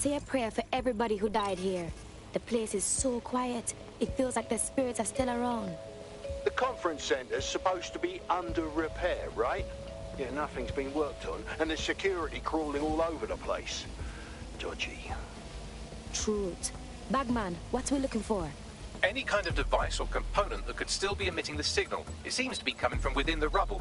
say a prayer for everybody who died here. The place is so quiet, it feels like the spirits are still around. The conference center's supposed to be under repair, right? Yeah, nothing's been worked on, and there's security crawling all over the place. Dodgy. Truth. Bagman, what are we looking for? Any kind of device or component that could still be emitting the signal. It seems to be coming from within the rubble.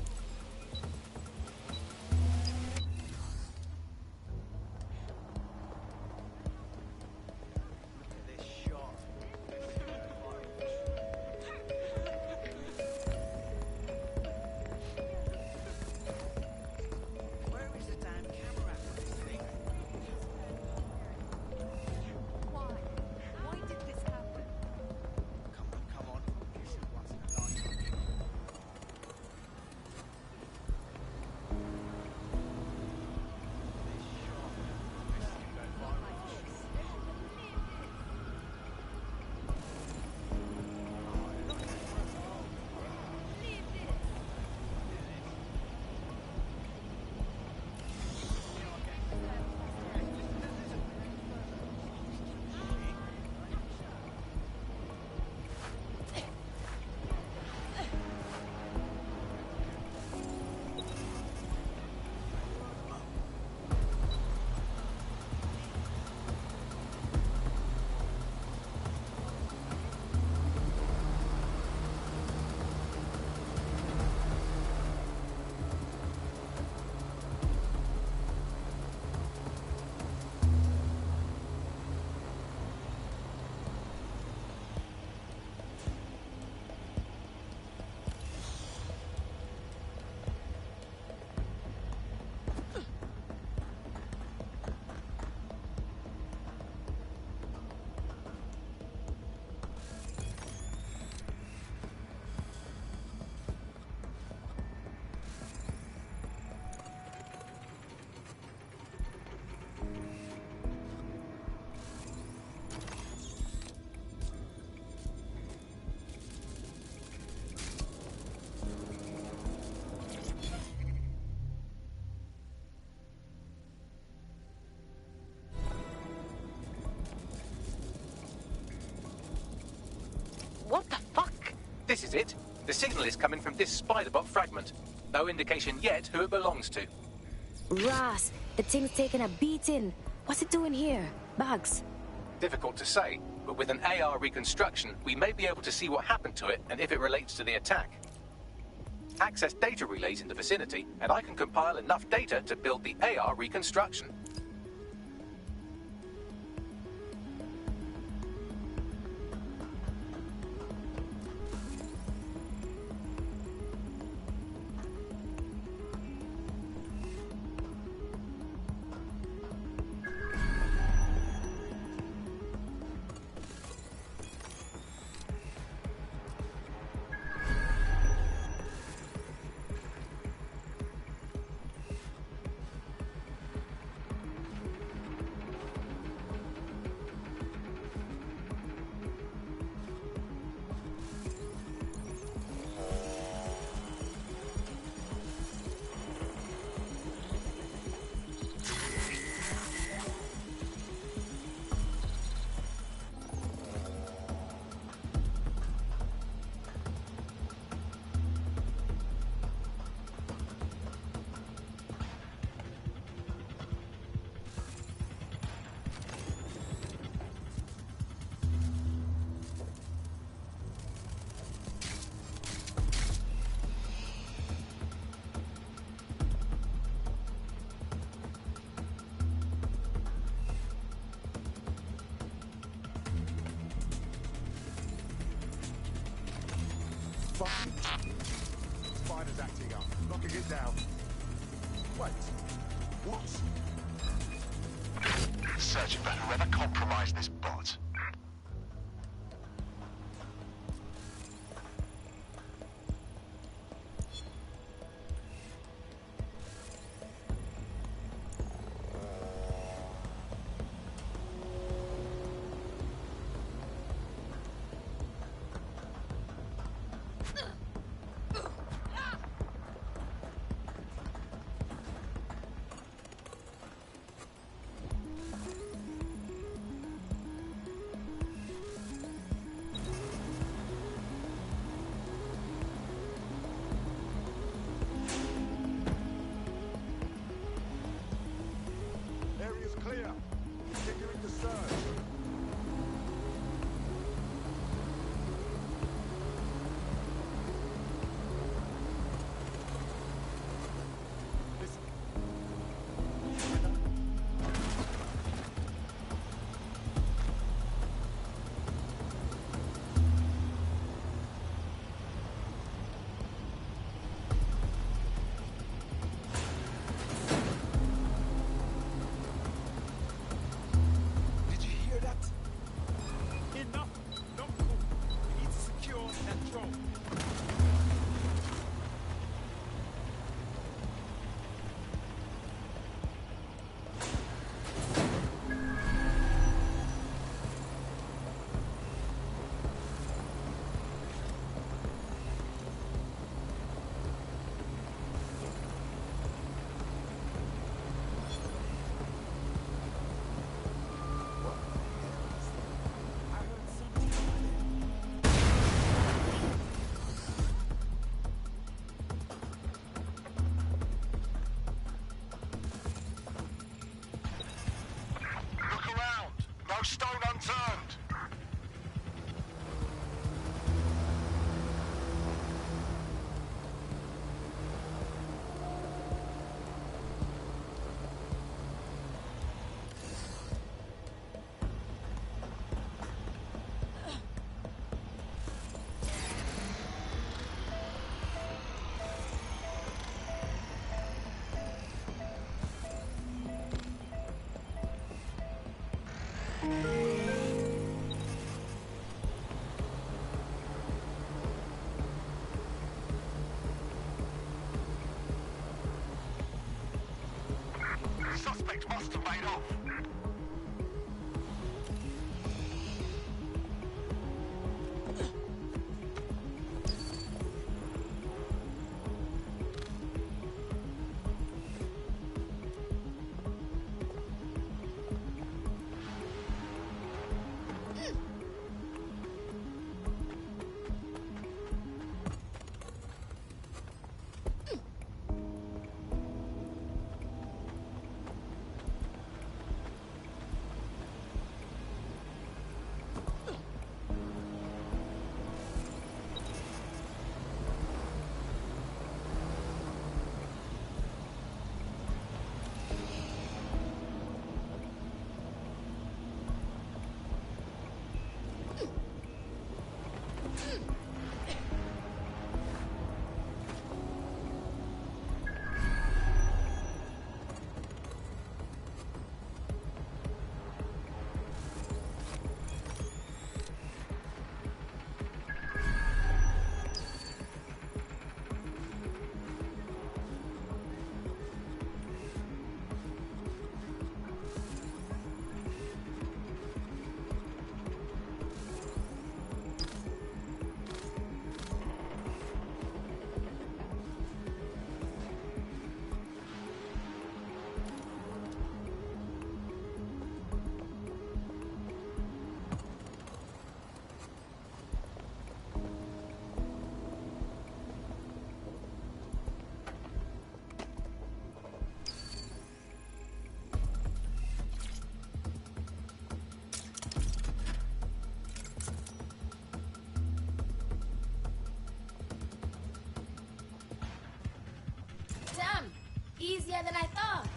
What the fuck? This is it. The signal is coming from this Spiderbot fragment. No indication yet who it belongs to. Ross, the thing's taking a beating. What's it doing here? Bugs? Difficult to say, but with an AR reconstruction, we may be able to see what happened to it and if it relates to the attack. Access data relays in the vicinity, and I can compile enough data to build the AR reconstruction. Spider's acting up, knocking it down. Wait, what? Searching for whoever compromised this bot. stone unturned. Suspect must have made off. Damn! Easier than I thought.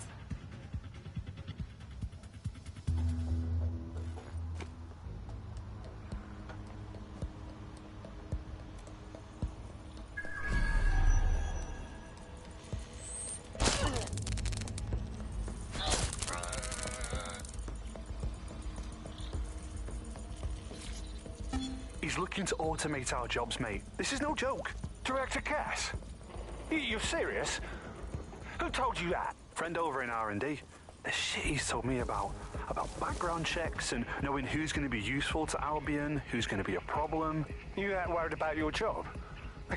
He's looking to automate our jobs, mate. This is no joke. Director Cass? You're serious? Who told you that? Friend over in R&D. The shit he's told me about background checks and knowing who's going to be useful to Albion, who's going to be a problem. You that worried about your job?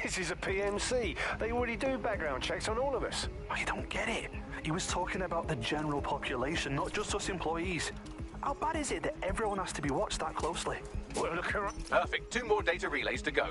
This is a PMC. They already do background checks on all of us. I don't get it. He was talking about the general population, not just us employees. How bad is it that everyone has to be watched that closely? Well, look around. Perfect. 2 more data relays to go.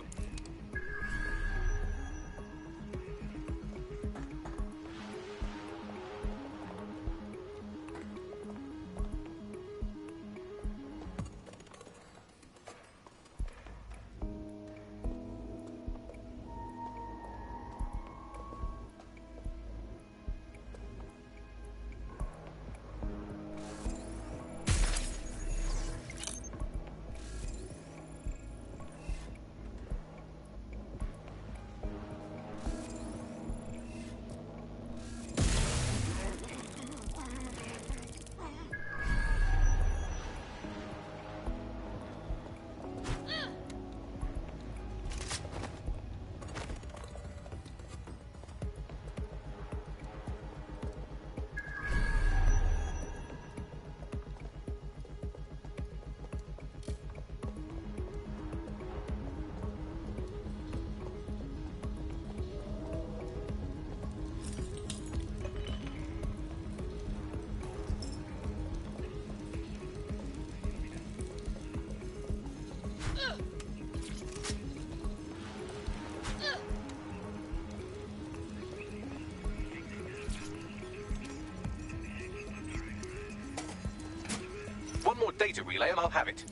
data relay and I'll have it.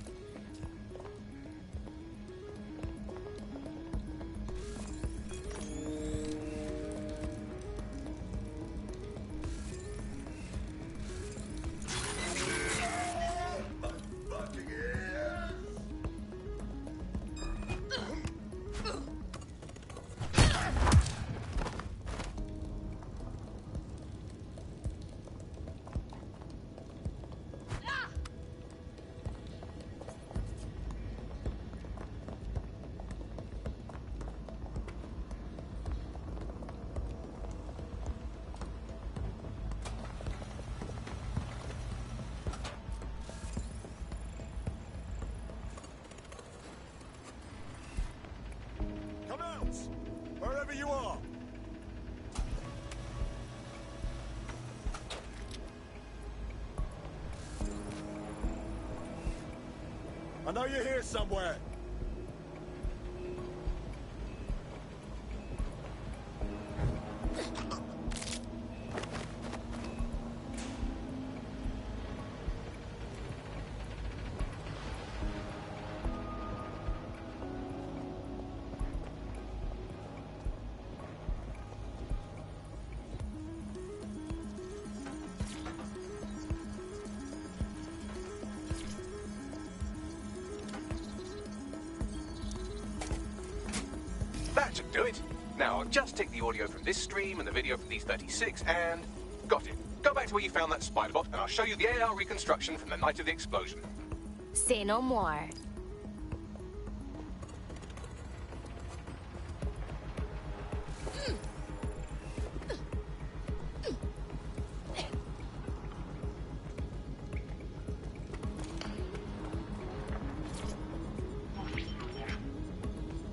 Come out! Wherever you are! I know you're here somewhere. That should do it. Now, I'll just take the audio from this stream and the video from these 36 and... Got it. Go back to where you found that spider bot and I'll show you the AR reconstruction from the night of the explosion. Say no more.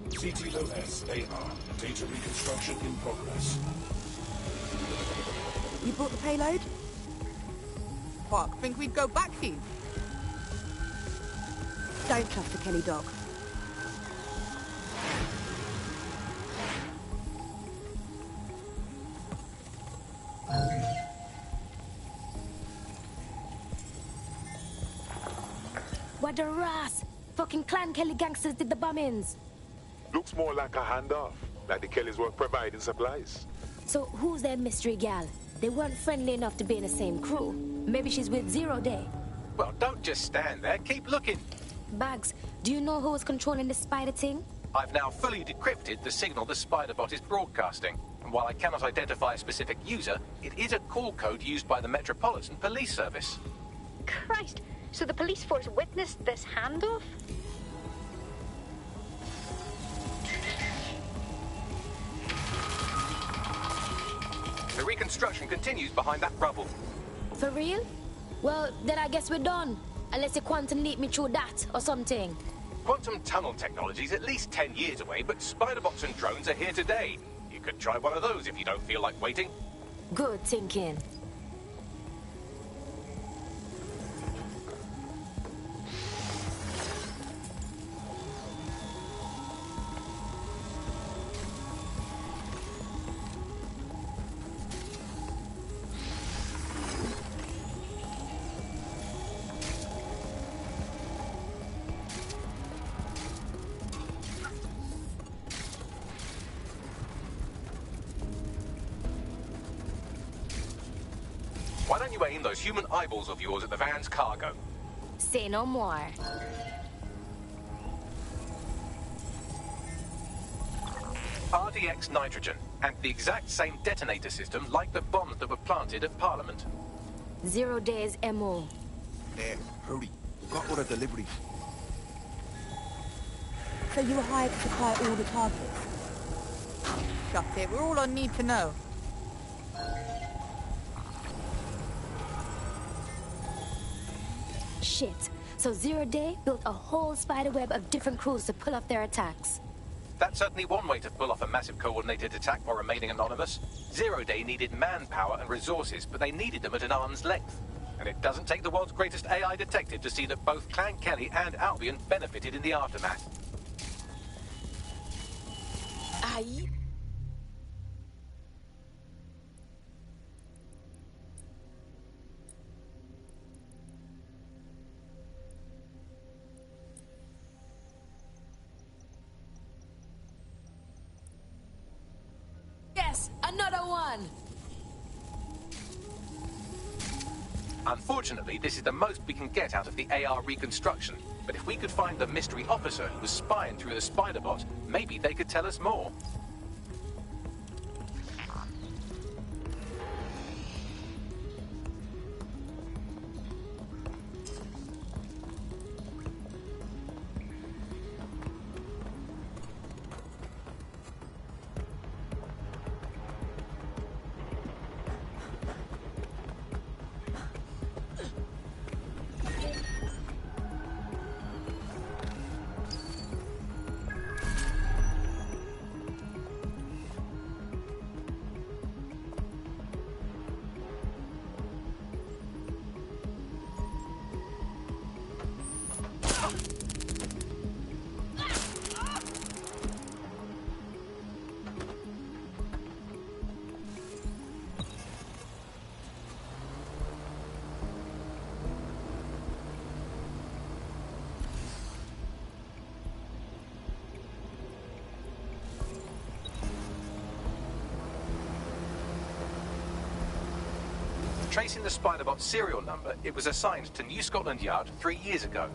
CTOS AR. Data reconstruction in progress. You brought the payload? Fuck, think we'd go back here? Don't trust the Kelly dog. What the ras? Fucking Clan Kelly gangsters did the bombings. Looks more like a handoff, like the Kellys were providing supplies. So who's that mystery gal? They weren't friendly enough to be in the same crew. Maybe she's with Zero Day. Well, don't just stand there. Keep looking. Bags, do you know who was controlling this spider thing? I've now fully decrypted the signal the spider bot is broadcasting. And while I cannot identify a specific user, it is a call code used by the Metropolitan Police Service. Christ, so the police force witnessed this handoff? The reconstruction continues behind that rubble. For real? Well, then I guess we're done. Unless the quantum leap me through that or something. Quantum tunnel technology is at least 10 years away, but spider bots and drones are here today. You could try one of those if you don't feel like waiting. Good thinking. Why don't you aim those human eyeballs of yours at the van's cargo? Say no more. RDX nitrogen, and the exact same detonator system like the bombs that were planted at Parliament. 0 Days MO. There, hurry. We've got all the deliveries. So you were hired to supply all the targets? Shut it, we're all on need to know. Shit. So 0 Day built a whole spider web of different crews to pull off their attacks. That's certainly one way to pull off a massive coordinated attack while remaining anonymous. 0 Day needed manpower and resources, but they needed them at an arm's length. And it doesn't take the world's greatest AI detective to see that both Clan Kelly and Albion benefited in the aftermath. Aye. one. Unfortunately, this is the most we can get out of the AR reconstruction. But if we could find the mystery officer who was spying through the Spider-Bot, maybe they could tell us more. Tracing the Spider-Bot's serial number, it was assigned to New Scotland Yard 3 years ago.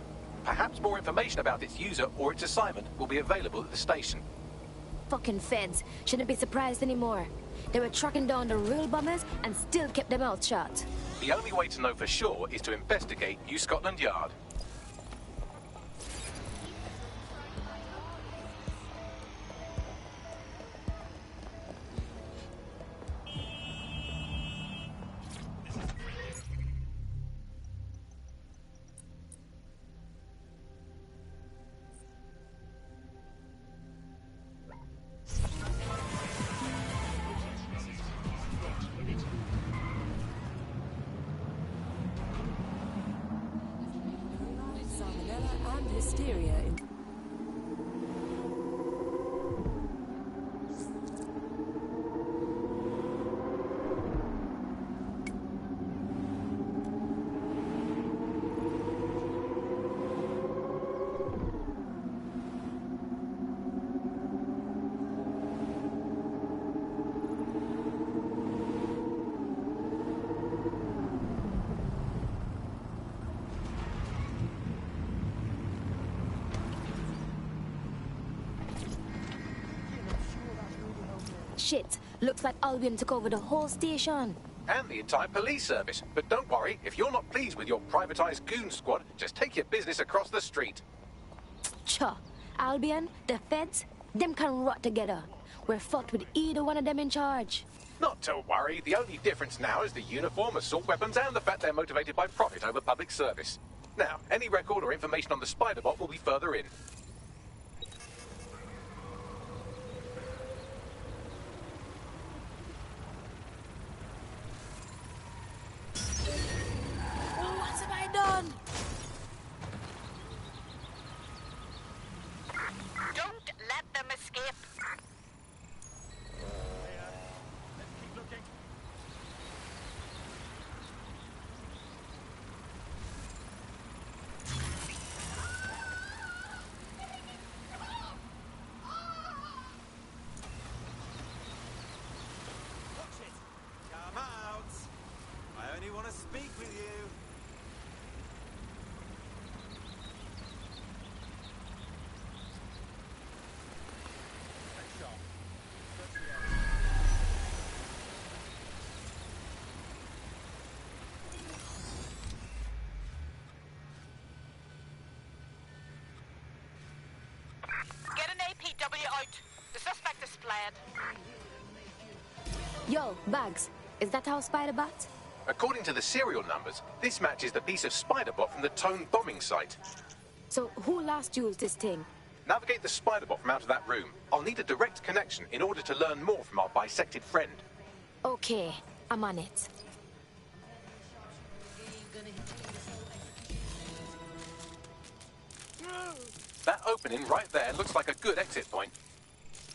Perhaps more information about its user or its assignment will be available at the station. Fucking feds. Shouldn't be surprised anymore. They were tracking down the real bombers and still kept their mouths shut. The only way to know for sure is to investigate New Scotland Yard. Salmonella and hysteria in Shit. Looks like Albion took over the whole station. And the entire police service. But don't worry, if you're not pleased with your privatized goon squad, just take your business across the street. Cha. Albion, the feds, them can rot together. We're fucked with either one of them in charge. Not to worry, the only difference now is the uniform, assault weapons, and the fact they're motivated by profit over public service. Now, any record or information on the Spider-Bot will be further in. What have I done? Don't let them escape. Come out! I only want to speak with you. Get an APW out. The suspect is fled. Yo, Bugs, is that our Spider-Bot? According to the serial numbers, this matches the piece of Spider-Bot from the Tone bombing site. So who last used this thing? Navigate the Spider-Bot from out of that room. I'll need a direct connection in order to learn more from our bisected friend. Okay, I'm on it. That opening right there looks like a good exit point.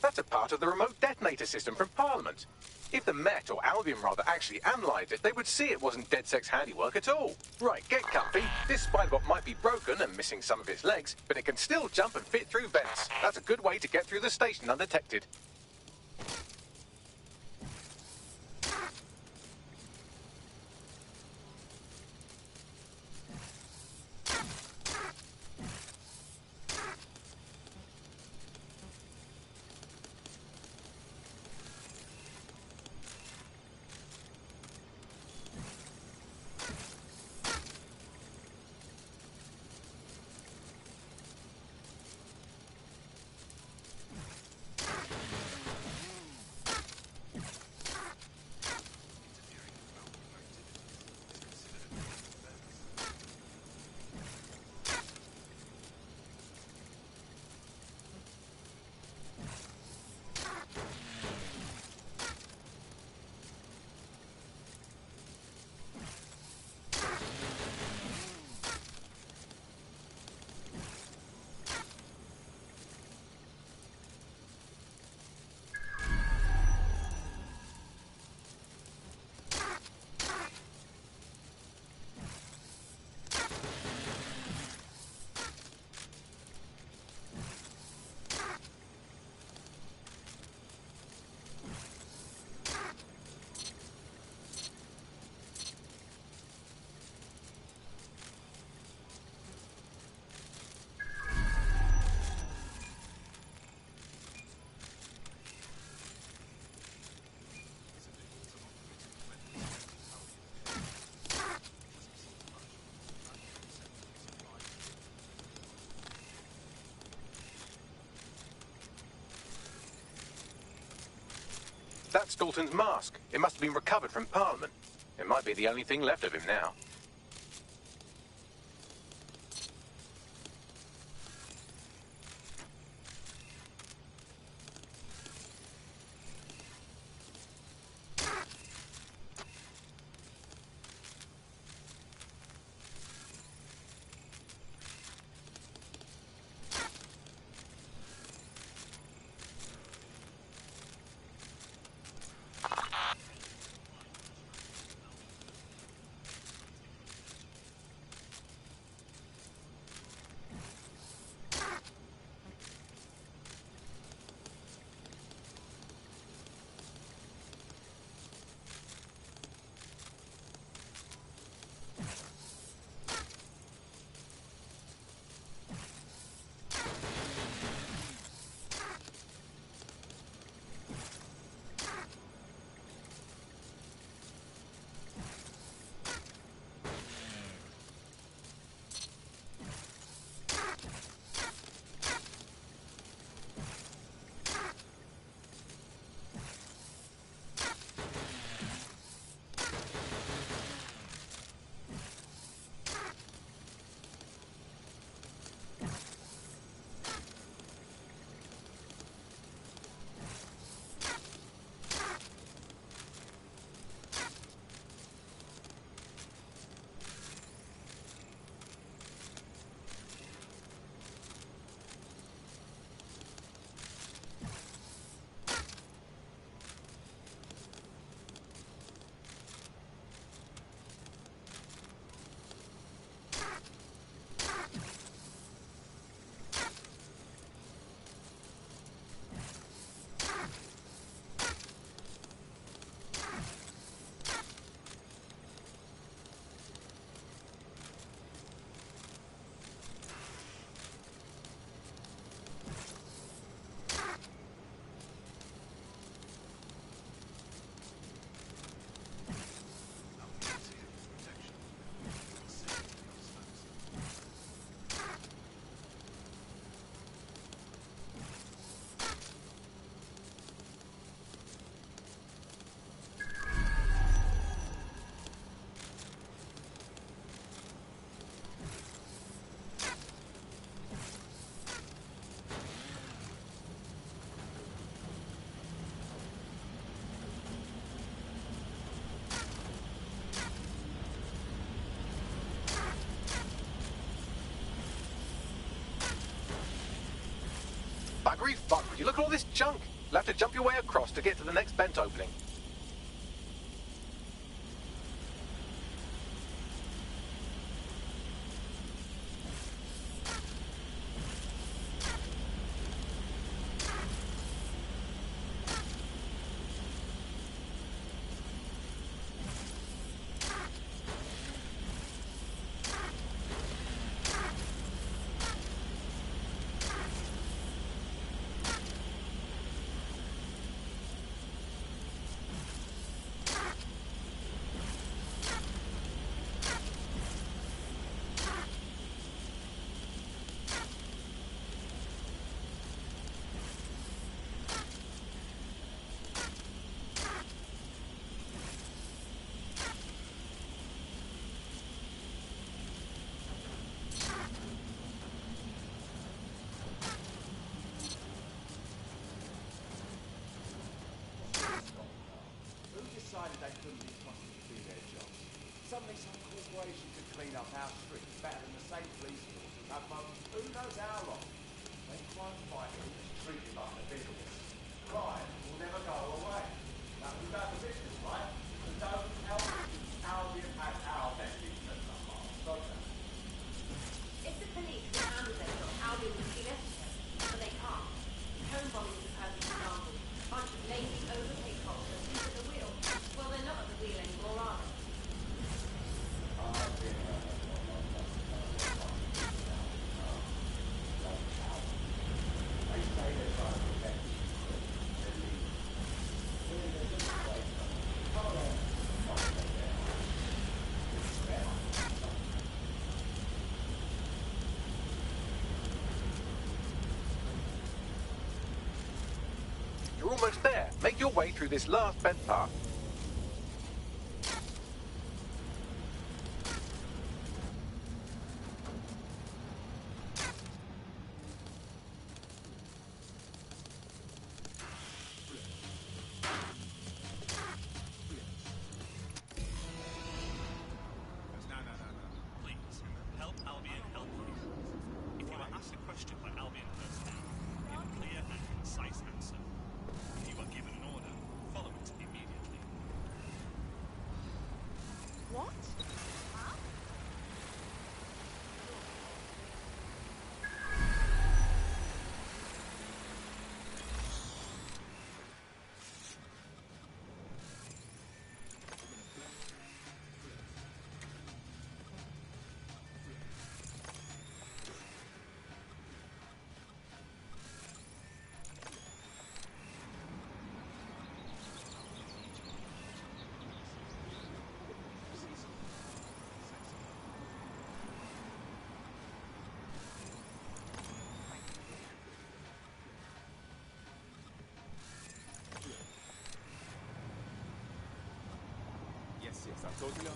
That's a part of the remote detonator system from Parliament. If the Met, or Albion rather, actually analysed it, they would see it wasn't DedSec's handiwork at all. Right, get comfy. This Spider-Bot might be broken and missing some of its legs, but it can still jump and fit through vents. That's a good way to get through the station undetected. Staunton's mask. It must have been recovered from Parliament. It might be the only thing left of him now. Buggery fuck, would you look at all this junk? You'll have to jump your way across to get to the next vent opening. Decided they couldn't be trusted to do their job. Suddenly some corporation could clean up our streets better than the state police force who have moaned who knows how long. They try to fight it and treat it like a business. Crime will never go away. That was about the business, right? And don't help Albion has our best interest at heart. Don't they? If the police can handle their job, Albion would be necessary, but they can't. Home bombing is a perfect example. A bunch of lazy, overpaid cops are asleep at the wheel. Well, they're not at the wheel anymore, are they? You're almost there. Make your way through through this last bent path. Yes, I told you.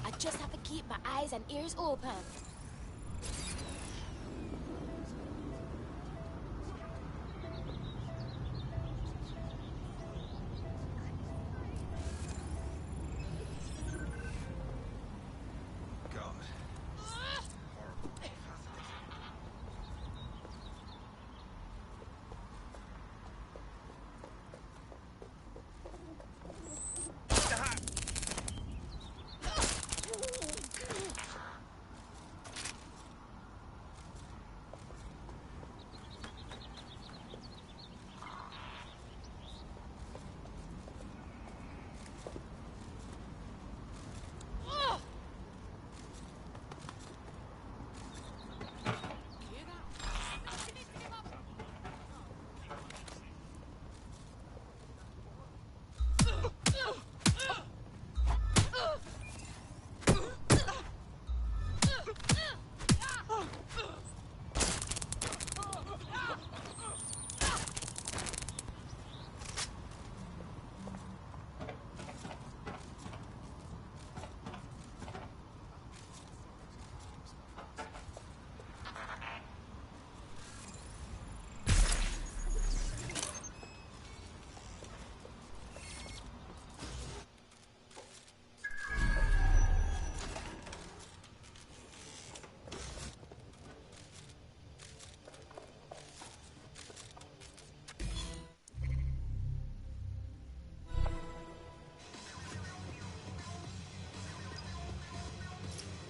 I just have to keep my eyes and ears open.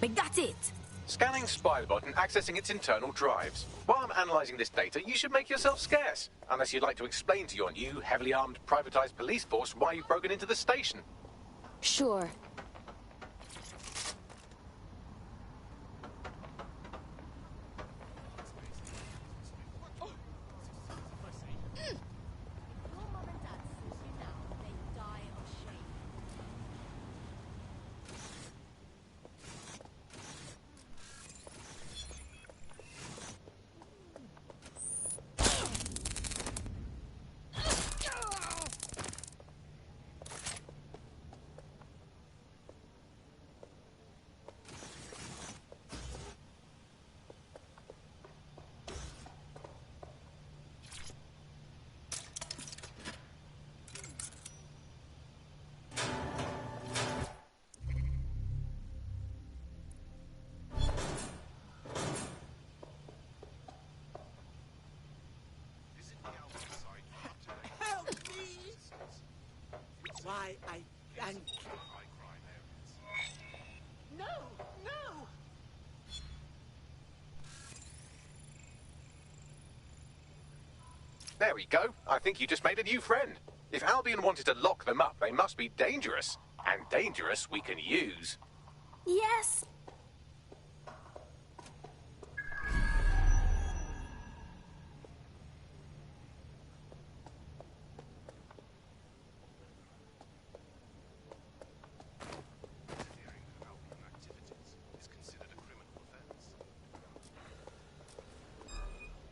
We got it! Scanning Spybot and accessing its internal drives. While I'm analysing this data, you should make yourself scarce. Unless you'd like to explain to your new, heavily armed, privatised police force why you've broken into the station. Sure. There we go. I think you just made a new friend. If Albion wanted to lock them up, they must be dangerous. And dangerous we can use. Yes!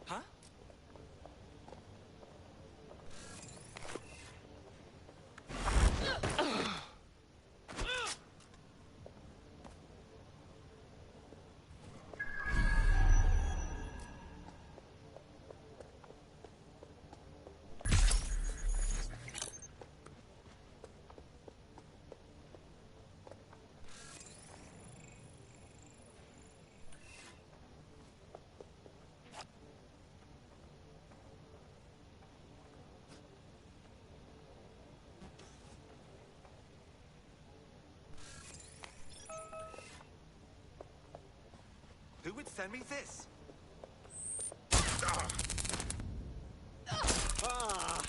Huh? Who would send me this? Ah!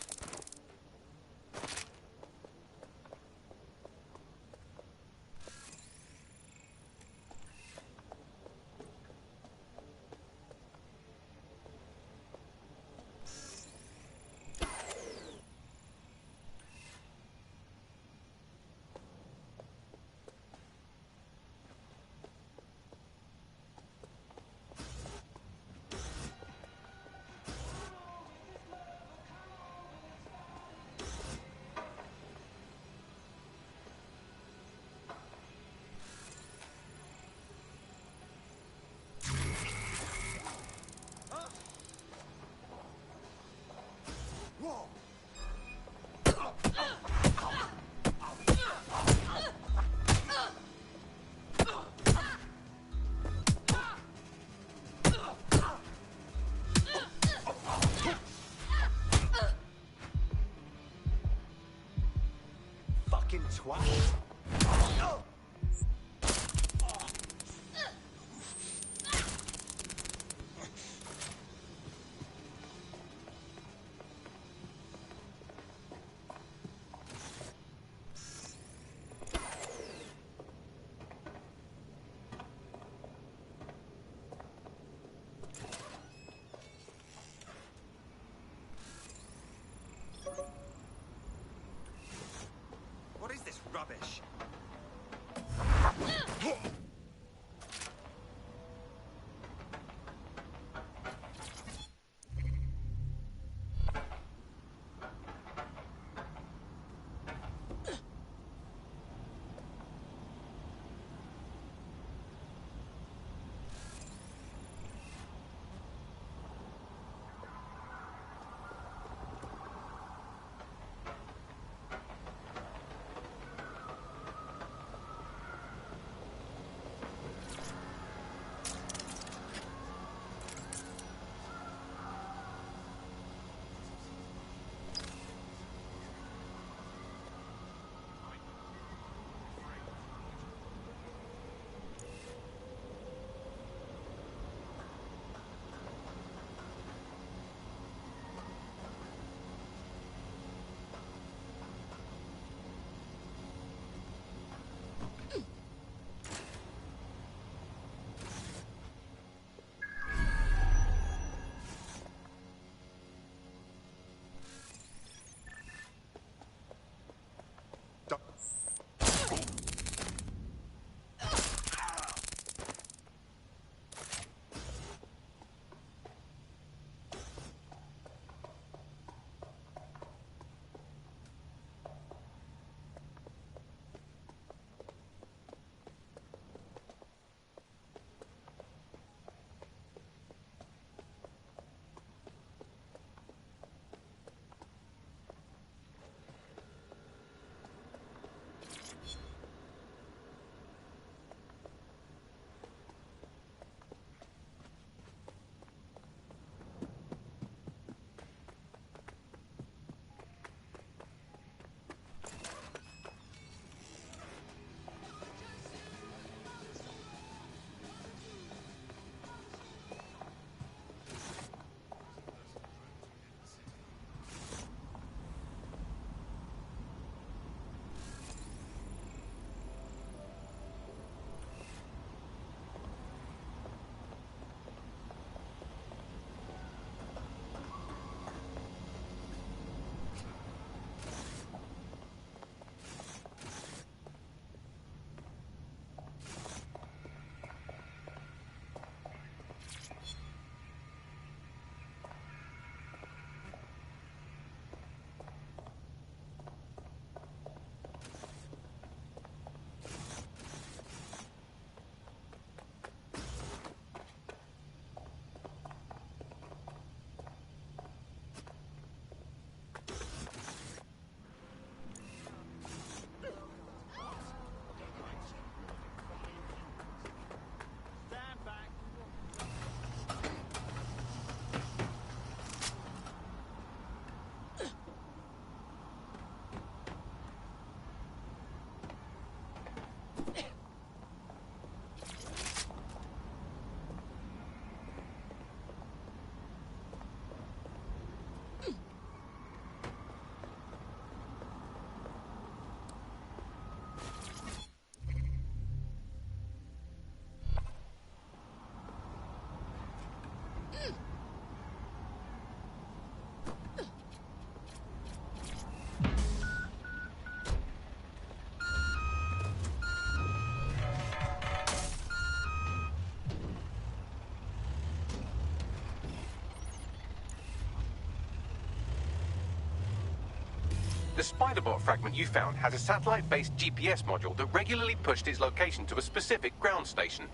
The Spiderbot fragment you found has a satellite-based GPS module that regularly pushed its location to a specific ground station.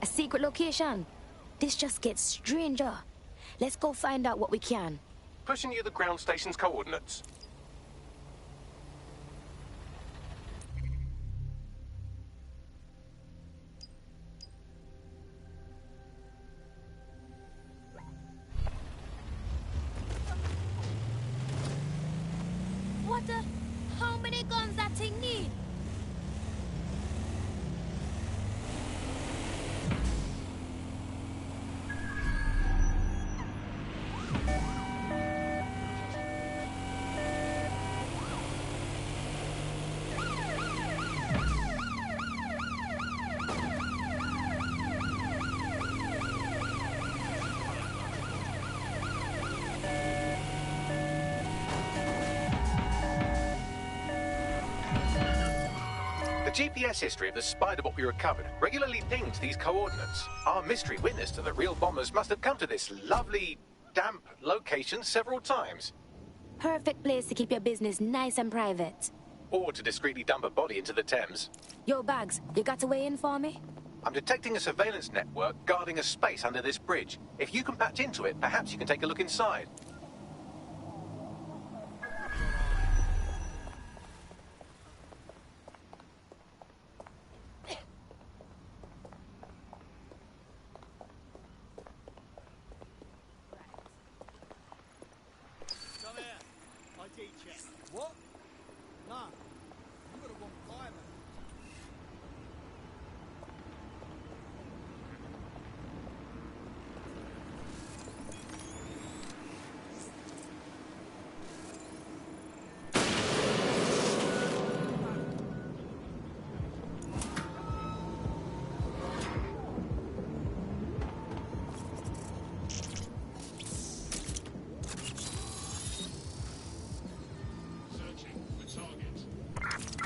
A secret location? This just gets stranger. Let's go find out what we can. Pushing you the ground station's coordinates. What the? How many guns that thing need? The GPS history of the Spiderbot we recovered regularly pings these coordinates. Our mystery witness to the real bombers must have come to this lovely, damp location several times. Perfect place to keep your business nice and private. Or to discreetly dump a body into the Thames. Yo, Bags, you got to weigh in for me? I'm detecting a surveillance network guarding a space under this bridge. If you can patch into it, perhaps you can take a look inside. What? Nah, you got a wrong guy, man.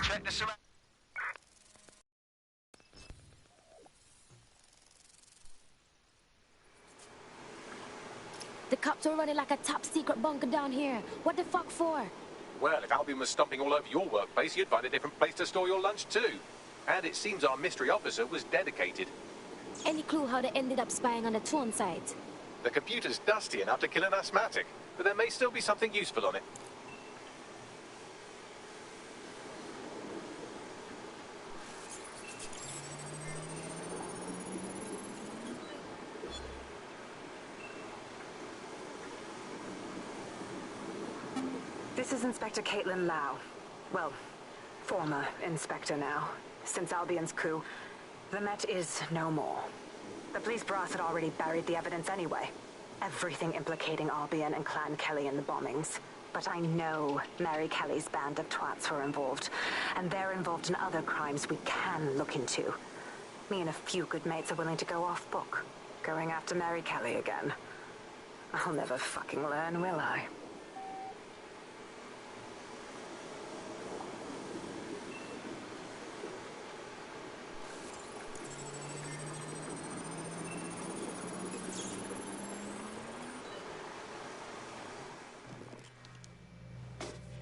Check the surroundings. The cops are running like a top secret bunker down here. What the fuck for? Well, if Albion was stomping all over your workplace, you'd find a different place to store your lunch too. And it seems our mystery officer was dedicated. Any clue how they ended up spying on the Tone site? The computer's dusty enough to kill an asthmatic, but there may still be something useful on it. This is Inspector Caitlin Lau. Well, former inspector now. Since Albion's coup, the Met is no more. The police brass had already buried the evidence anyway. Everything implicating Albion and Clan Kelly in the bombings. But I know Mary Kelly's band of twats were involved, and they're involved in other crimes we can look into. Me and a few good mates are willing to go off book, going after Mary Kelly again. I'll never fucking learn, will I?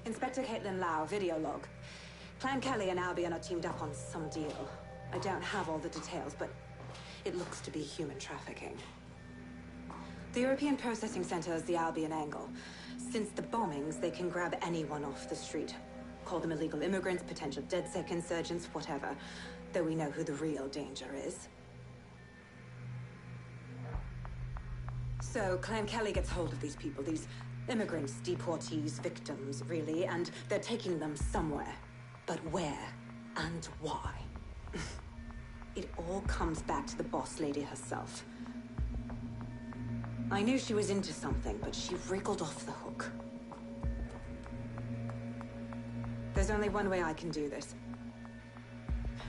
Inspector Caitlin Lau, video log. Clan Kelly and Albion are teamed up on some deal. I don't have all the details, but it looks to be human trafficking. The European Processing Center is the Albion angle. Since the bombings, they can grab anyone off the street. Call them illegal immigrants, potential DedSec insurgents, whatever. Though we know who the real danger is. So, Clan Kelly gets hold of these people, these immigrants, deportees, victims, really, and they're taking them somewhere. But where and why? It all comes back to the boss lady herself. I knew she was into something, but she wriggled off the hook. There's only one way I can do this.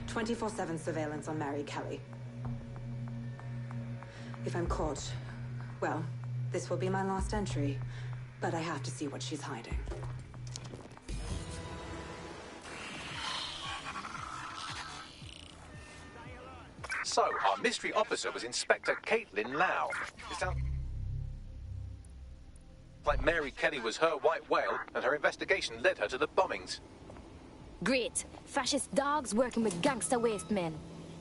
24/7 surveillance on Mary Kelly. If I'm caught, well, this will be my last entry. But I have to see what she's hiding. So, our mystery officer was Inspector Caitlin Lau. Like Mary Kelly was her white whale, and her investigation led her to the bombings. Great. Fascist dogs working with gangster waste men.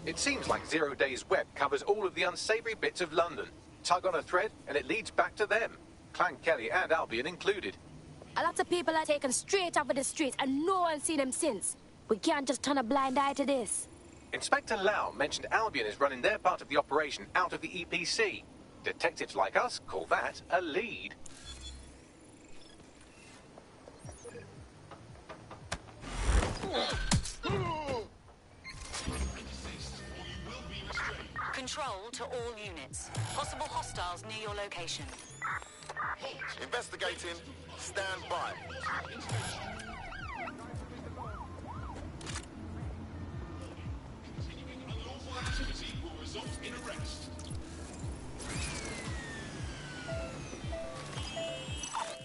It seems like Zero Days Web covers all of the unsavory bits of London. Tug on a thread, and it leads back to them. Clan Kelly and Albion included. A lot of people are taken straight off of the streets, and no one's seen them since. We can't just turn a blind eye to this. Inspector Lau mentioned Albion is running their part of the operation out of the EPC. Detectives like us call that a lead. Control to all units. Possible hostiles near your location. Investigating. Stand by.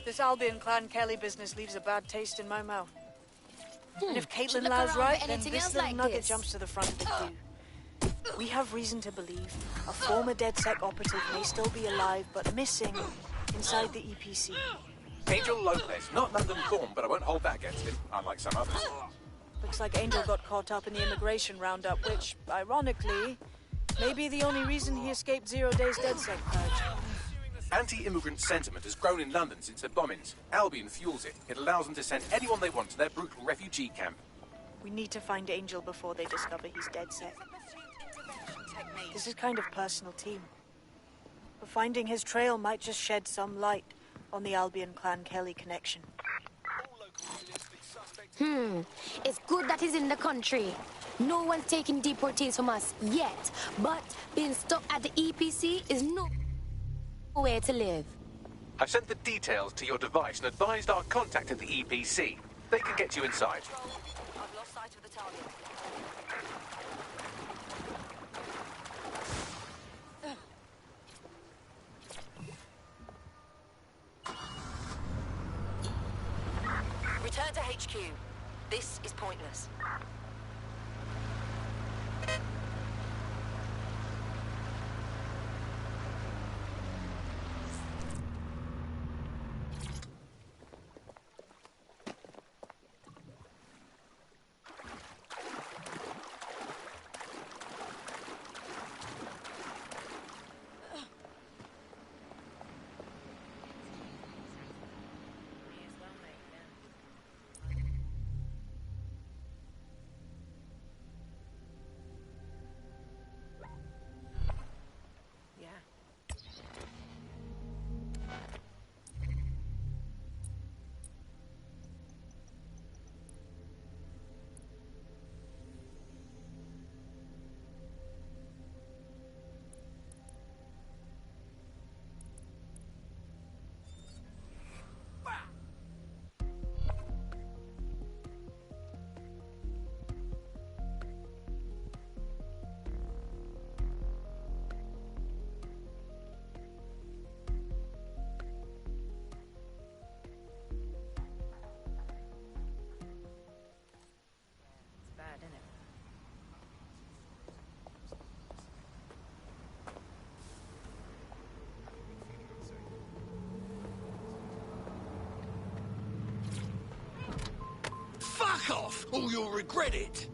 This Albion Clan Kelly business leaves a bad taste in my mouth. And if Should Caitlin look Lau's around right, for then anything this else little like nugget this. jumps to the front of the queue. We have reason to believe a former DedSec operative may still be alive, but missing inside the EPC. Angel Lopez, not London-born, but I won't hold that against him, unlike some others. Looks like Angel got caught up in the immigration roundup, which, ironically, may be the only reason he escaped 0 Days DedSec purge. Anti-immigrant sentiment has grown in London since the bombings. Albion fuels it. It allows them to send anyone they want to their brutal refugee camp. We need to find Angel before they discover he's DedSec. This is kind of personal, team. But finding his trail might just shed some light on the Albion Clan Kelly connection. It's good that he's in the country. No one's taking deportees from us yet, but being stuck at the EPC is no way to live. I've sent the details to your device and advised our contact at the EPC. They can get you inside. I've lost sight of the target. Return to HQ. This is pointless. Fuck off, or you'll regret it.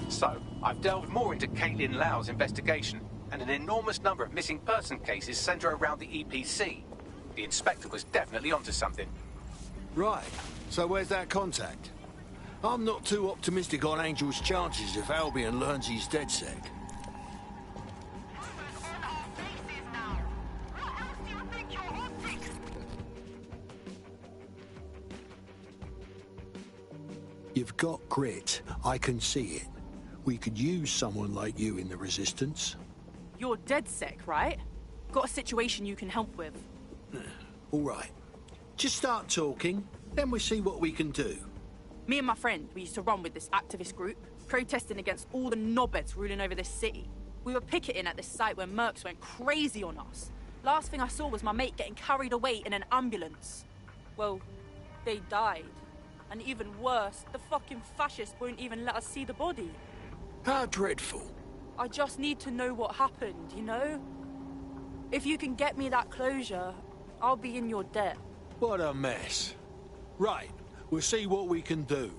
So, I've delved more into Caitlin Lau's investigation, and an enormous number of missing person cases centre around the EPC. The inspector was definitely onto something. Right, so where's that contact? I'm not too optimistic on Angel's chances if Albion learns he's DedSec. You've got grit. I can see it. We could use someone like you in the Resistance. You're DedSec, right? Got a situation you can help with. All right. Just start talking, then we'll see what we can do. Me and my friend, we used to run with this activist group, protesting against all the knobheads ruling over this city. We were picketing at this site where mercs went crazy on us. Last thing I saw was my mate getting carried away in an ambulance. Well, they died. And even worse, the fucking fascists won't even let us see the body. How dreadful. I just need to know what happened, you know? If you can get me that closure, I'll be in your debt. What a mess. Right, we'll see what we can do.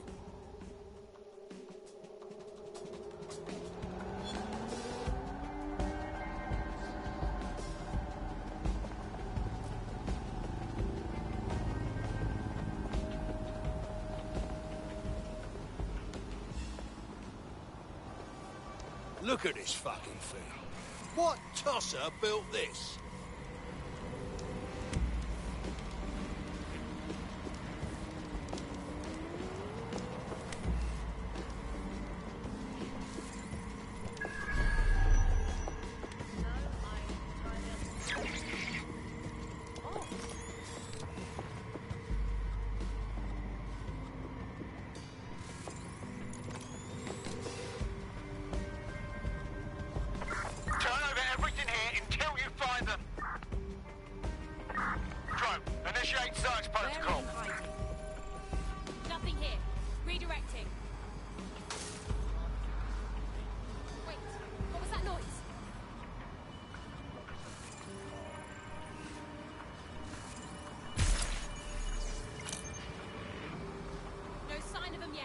Look at this fucking thing. What tosser built this? Nothing here. Redirecting. Wait, what was that noise? No sign of them yet.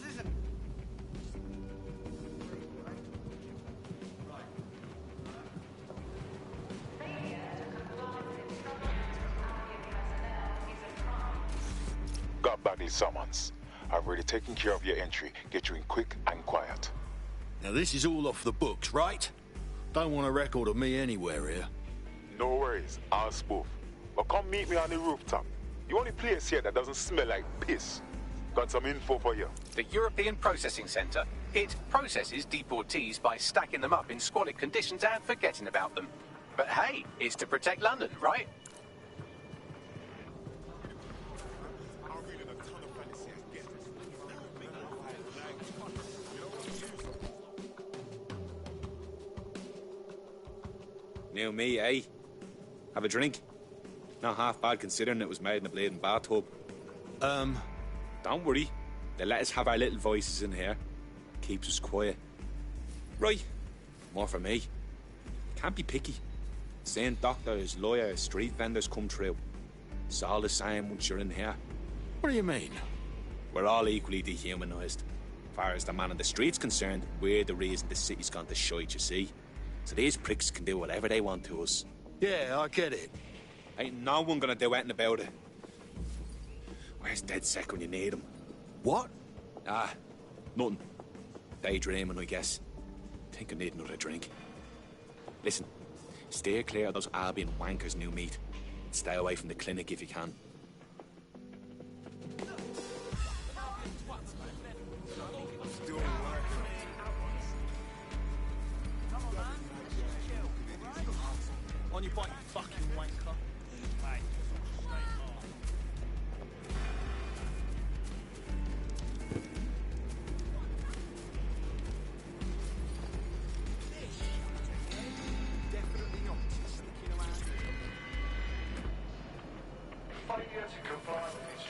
Listen. Got Bagley summons. I've already taken care of your entry. Get you in quick and quiet. Now this is all off the books, right? Don't want a record of me anywhere here. No worries, I'll spoof. But come meet me on the rooftop. The only place here that doesn't smell like piss. Got some info for you. The European Processing Centre. It processes deportees by stacking them up in squalid conditions and forgetting about them. But hey, it's to protect London, right? New me, eh? Have a drink? Not half bad considering it was made in a bleeding bathtub. Don't worry. They let us have our little voices in here. Keeps us quiet. Right. More for me. Can't be picky. Seeing doctors, lawyers, street vendors come through. It's all the same once you're in here. What do you mean? We're all equally dehumanised. As far as the man on the street's concerned, we're the reason the city's gone to shite, you see. So these pricks can do whatever they want to us. Yeah, I get it. Ain't no one gonna do anything about it. Where's DedSec when you need him? What? Ah, nothing. Daydreaming, I guess. Think I need another drink. Listen, steer clear of those Albion wankers, new meat. Stay away from the clinic if you can.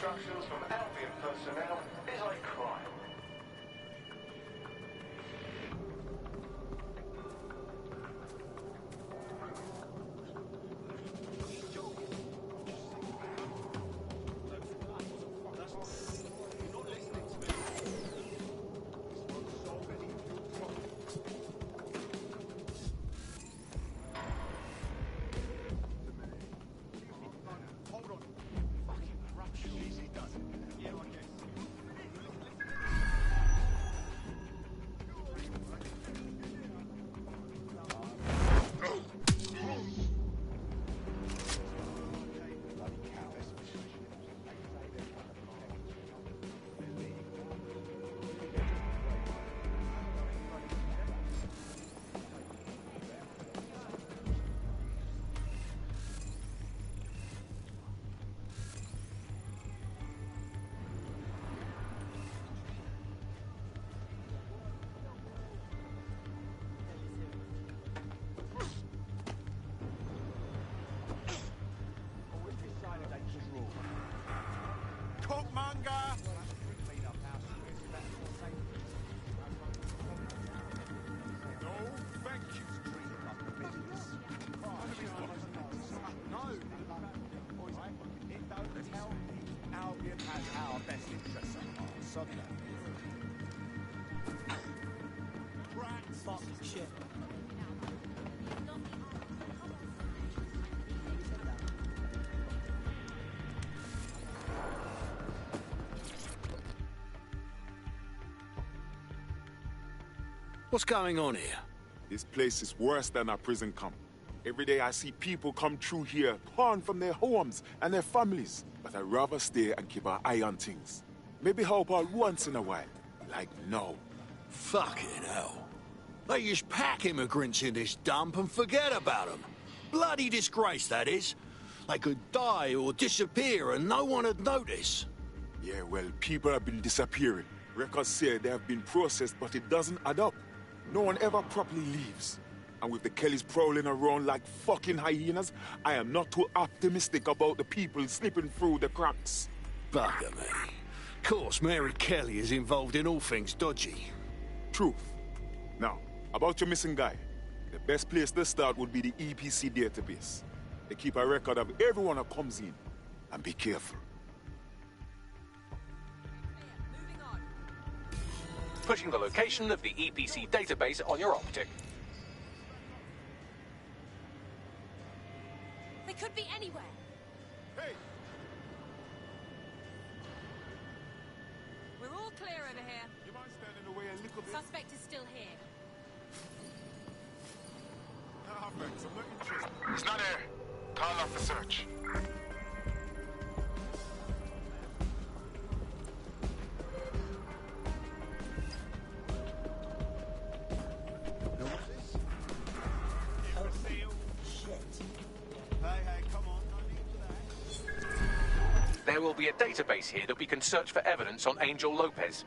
instructions from Albion personnel is a crime. Shit. What's going on here? This place is worse than a prison camp. Every day I see people come through here, torn from their homes and their families. But I'd rather stay and keep an eye on things. Maybe help out once in a while. Like now. Fucking hell. They just pack immigrants in this dump and forget about them. Bloody disgrace, that is. They could die or disappear and no one would notice. Yeah, well, people have been disappearing. Records say they have been processed, but it doesn't add up. No one ever properly leaves. And with the Kellys prowling around like fucking hyenas, I am not too optimistic about the people slipping through the cracks. Bugger me. Of course, Mary Kelly is involved in all things dodgy. Truth. Now, about your missing guy. The best place to start would be the EPC database. They keep a record of everyone that comes in. And be careful. Pushing the location of the EPC database on your optic. They could be anywhere. Hey! We're all clear over here. You mind standing away a little bit? Suspect is still here. Nah, thanks. I'm not interested. He's not here. Call off the search. There will be a database here that we can search for evidence on Angel Lopez.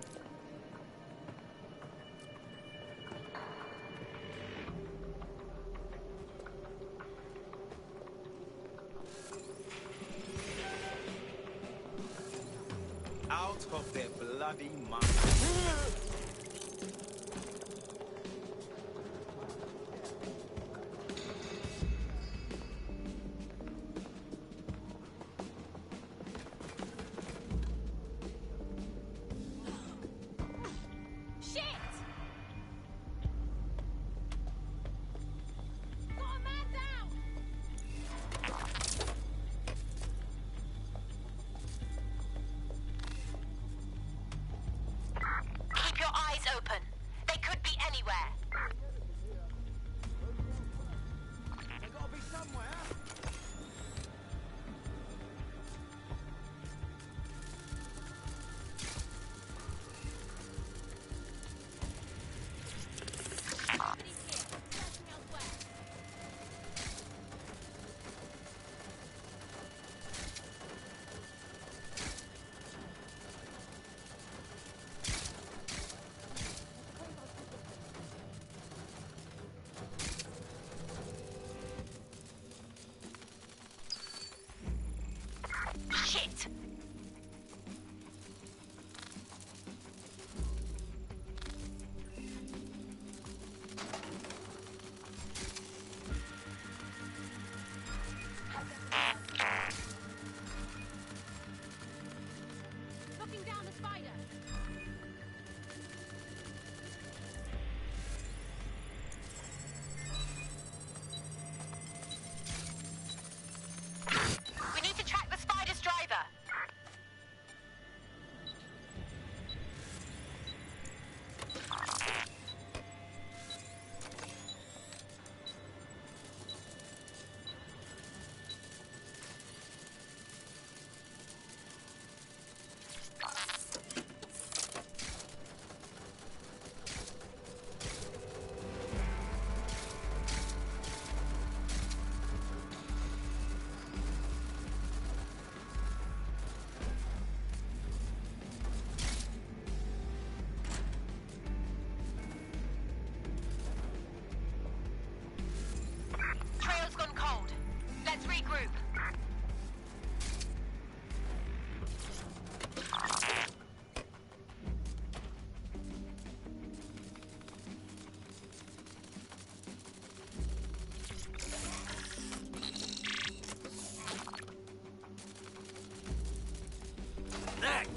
Out of their bloody mind.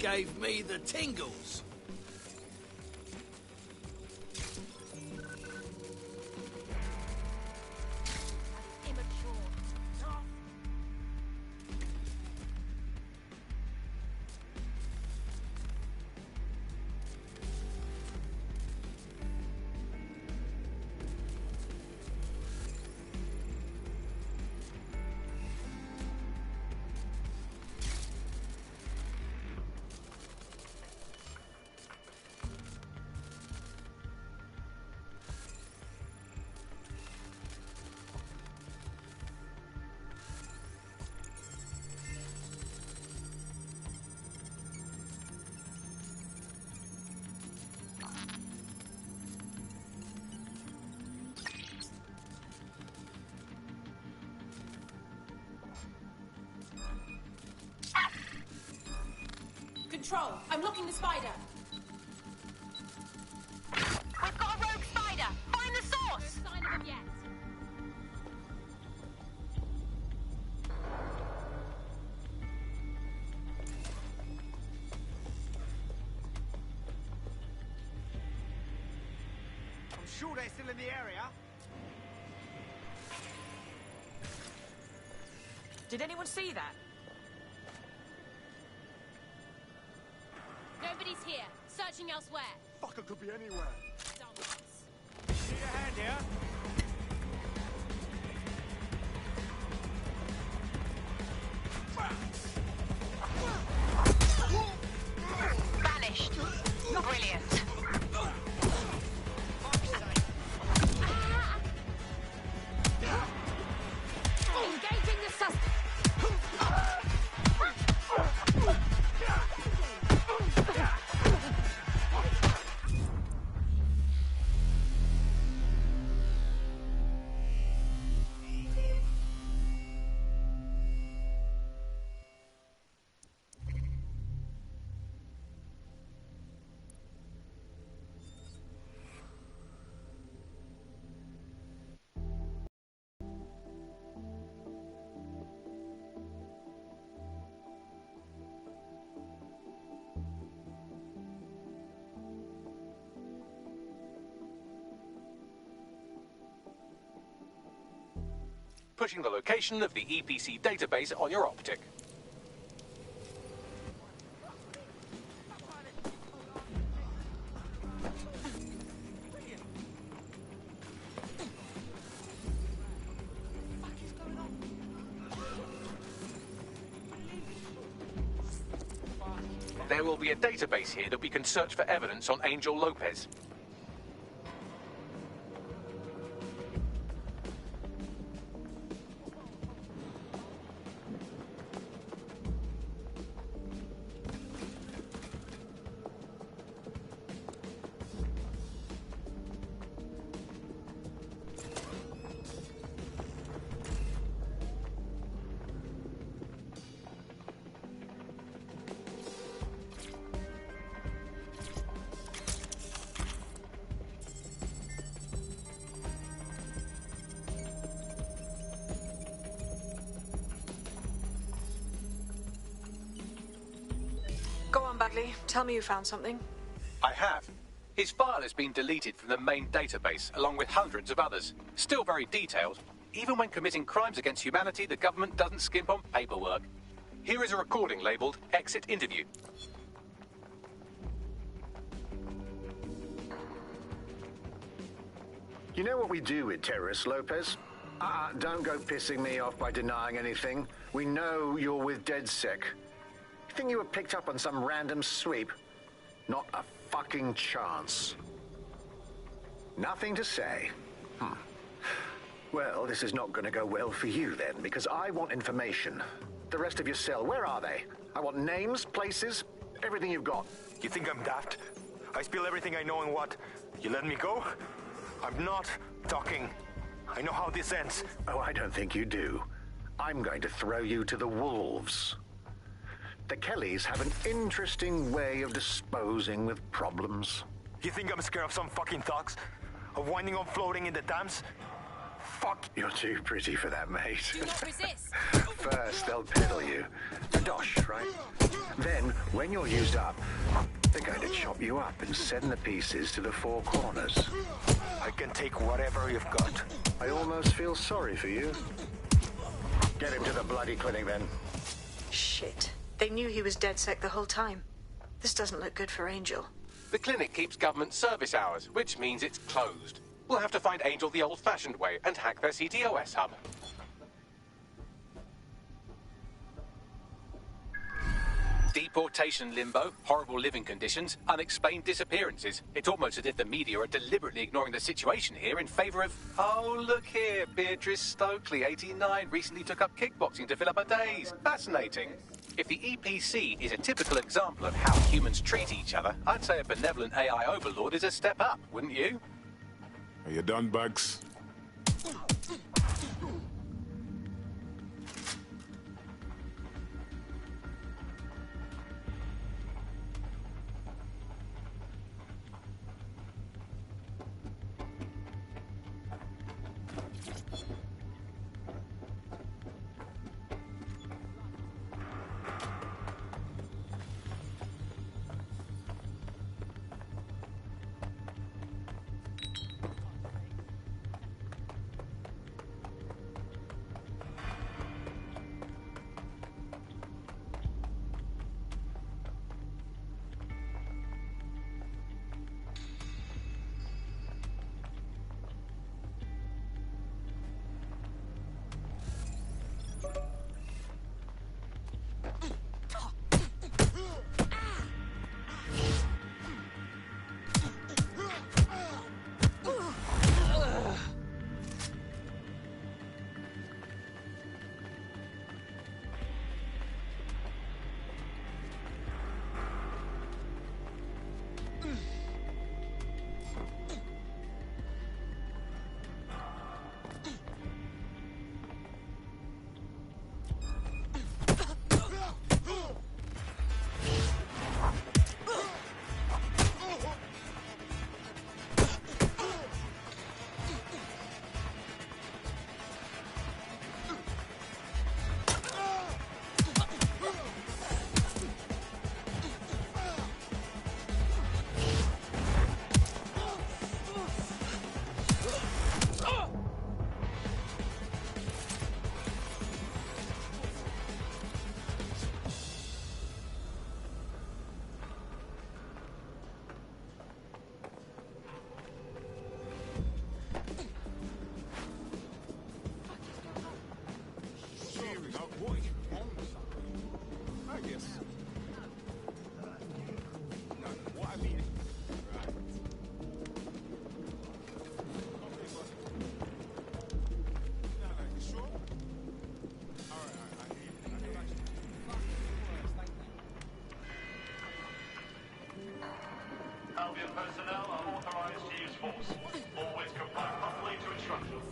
gave me the tingles. Control, I'm looking the spider. We've got a rogue spider. Find the source. No sign of him yet. I'm sure they're still in the area. Did anyone see that? Nobody's here. Searching elsewhere. Fucker could be anywhere. Need a hand here? Vanished. Brilliant. Engaging the suspect. Pushing the location of the EPC database on your optic. There will be a database here that we can search for evidence on Angel Lopez. Go on, Bagley. Tell me you found something. I have. His file has been deleted from the main database, along with hundreds of others. Still very detailed. Even when committing crimes against humanity, the government doesn't skimp on paperwork. Here is a recording labeled Exit Interview. You know what we do with terrorists, Lopez? Don't go pissing me off by denying anything. We know you're with DedSec. You think you were picked up on some random sweep? Not a fucking chance. Nothing to say. Well, this is not going to go well for you then, because I want information. The rest of your cell, where are they? I want names, places, everything you've got. You think I'm daft? I spill everything I know and what? You let me go? I'm not talking. I know how this ends. Oh, I don't think you do. I'm going to throw you to the wolves. The Kellys have an interesting way of disposing with problems. You think I'm scared of some fucking thugs? Of winding up floating in the dams? fuck. You're too pretty for that, mate. Do not resist. First, they'll peddle you. A dosh, right? Then, when you're used up, they're going to chop you up and send the pieces to the four corners. I can take whatever you've got. I almost feel sorry for you. Get him to the bloody clinic, then. Shit. They knew he was DedSec the whole time. This doesn't look good for Angel. The clinic keeps government service hours, which means it's closed. We'll have to find Angel the old-fashioned way and hack their CTOS hub. Deportation limbo, horrible living conditions, unexplained disappearances. It's almost as if the media are deliberately ignoring the situation here in favor of... Oh, look here, Beatrice Stokely, 89, recently took up kickboxing to fill up her days. Fascinating. If the EPC is a typical example of how humans treat each other, I'd say a benevolent AI overlord is a step up, wouldn't you? Are you done, Bugs? Albion personnel are authorized to use force. Always comply properly to instructions.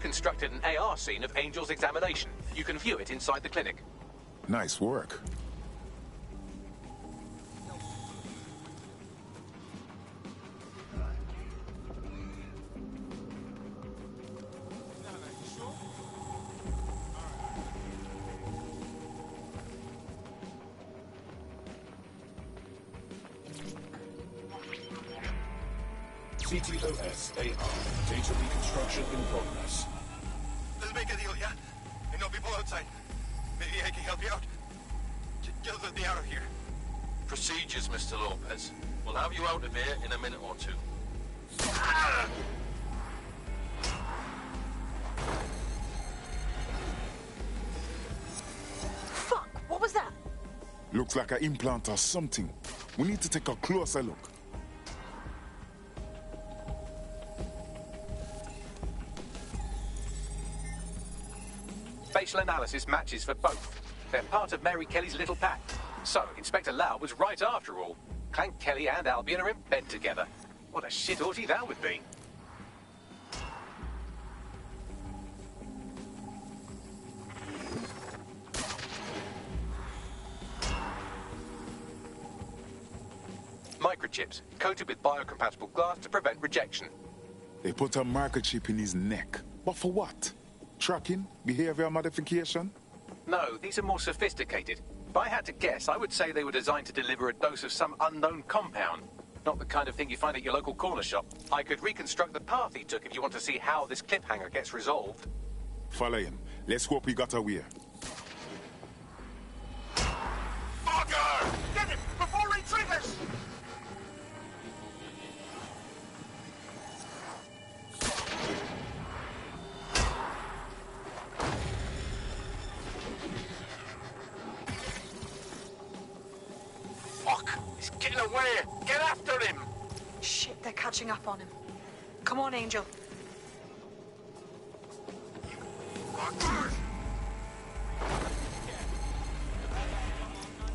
reconstructed an AR scene of Angel's examination. You can view it inside the clinic. Nice work. CTOS AR. Data reconstruction in progress. Let's make a deal, yeah? And no people outside. Maybe I can help you out. Just let me out of here. Procedures, Mr. Lopez. We'll have you out of here in a minute or two. Fuck! What was that? Looks like an implant or something. We need to take a closer look. Facial analysis matches for both. They're part of Mary Kelly's little pack. So, Inspector Lau was right after all. Clank Kelly and Albion are in bed together. What a shit orgy that would be. Microchips, coated with biocompatible glass to prevent rejection. They put a microchip in his neck. But for what? Tracking? Behavior modification? No, these are more sophisticated. If I had to guess, I would say they were designed to deliver a dose of some unknown compound. Not the kind of thing you find at your local corner shop. I could reconstruct the path he took if you want to see how this cliffhanger gets resolved. Follow him. Let's hope he got away. Fucker! Get him before he triggers! Fuck! He's getting away! Get after him! Shit, they're catching up on him. Come on, Angel.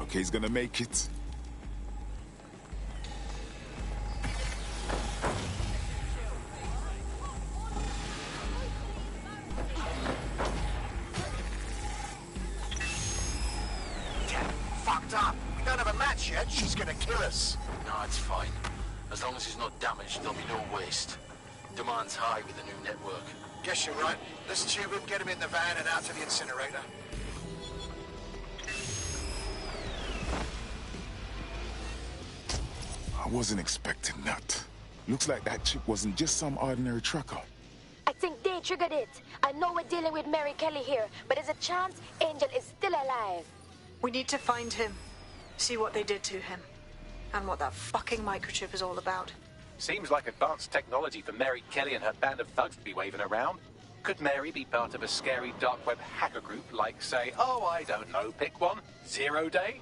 Okay, he's gonna make it. Fucked up! We don't have a match yet. She's gonna kill us. No, it's fine. As long as he's not damaged, there'll be no waste. Demand's high with the new network. Guess you're right. Let's tube him, get him in the van and out to the incinerator. I wasn't expecting that. Looks like that chip wasn't just some ordinary tracker. I think they triggered it. I know we're dealing with Mary Kelly here, but there's a chance Angel is still alive. We need to find him, see what they did to him, and what that fucking microchip is all about. Seems like advanced technology for Mary Kelly and her band of thugs to be waving around. Could Mary be part of a scary dark web hacker group like, say, oh, I don't know, pick one, Zero Day?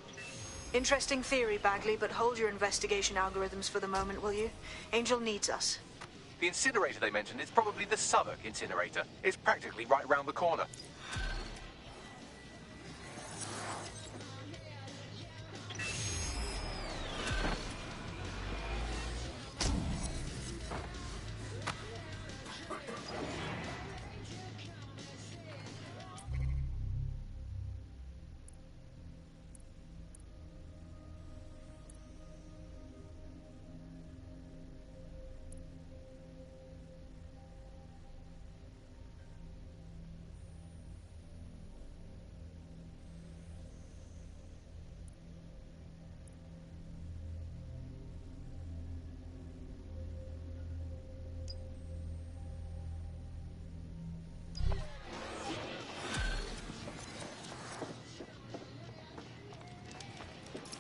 Interesting theory, Bagley, but hold your investigation algorithms for the moment, will you? Angel needs us. The incinerator they mentioned is probably the Southwark incinerator. It's practically right around the corner.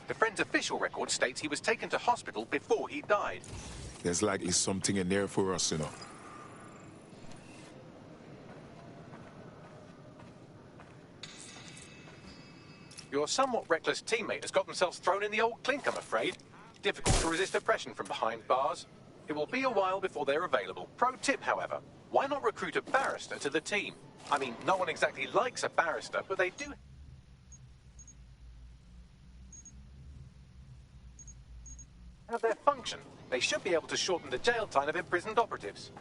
The friend's official record states he was taken to hospital before he died. There's likely something in there for us, you know. Your somewhat reckless teammate has got themselves thrown in the old clink, I'm afraid. Difficult to resist oppression from behind bars. It will be a while before they're available. Pro tip, however, why not recruit a barrister to the team? I mean, no one exactly likes a barrister, but they do have their function. They should be able to shorten the jail time of imprisoned operatives.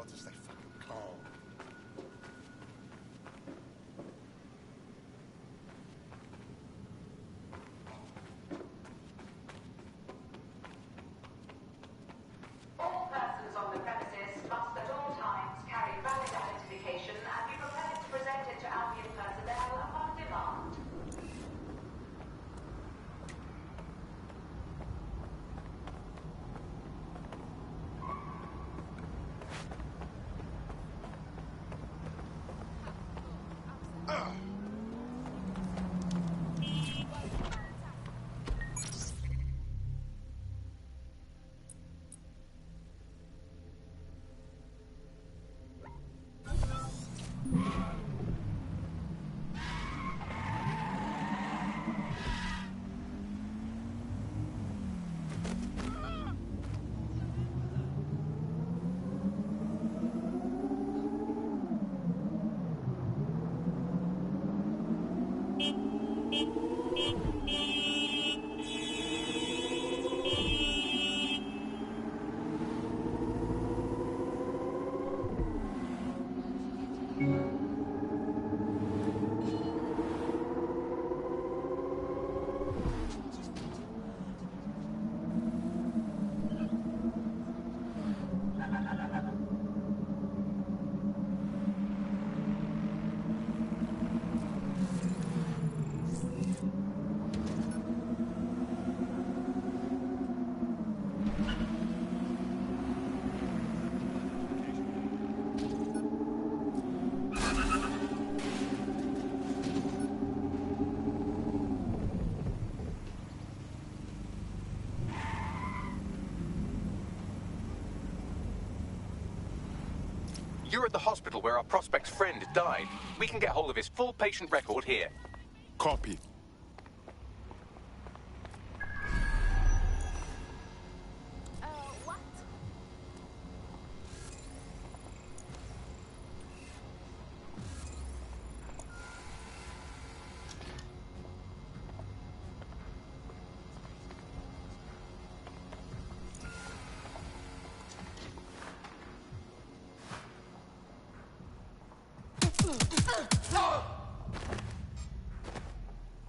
hard to stay fucking calm. All persons on the premises must at all times carry valid identification and be prepared to present it to Albion personnel upon demand. You're at the hospital where our prospect's friend died. We can get hold of his full patient record here. Copy. What?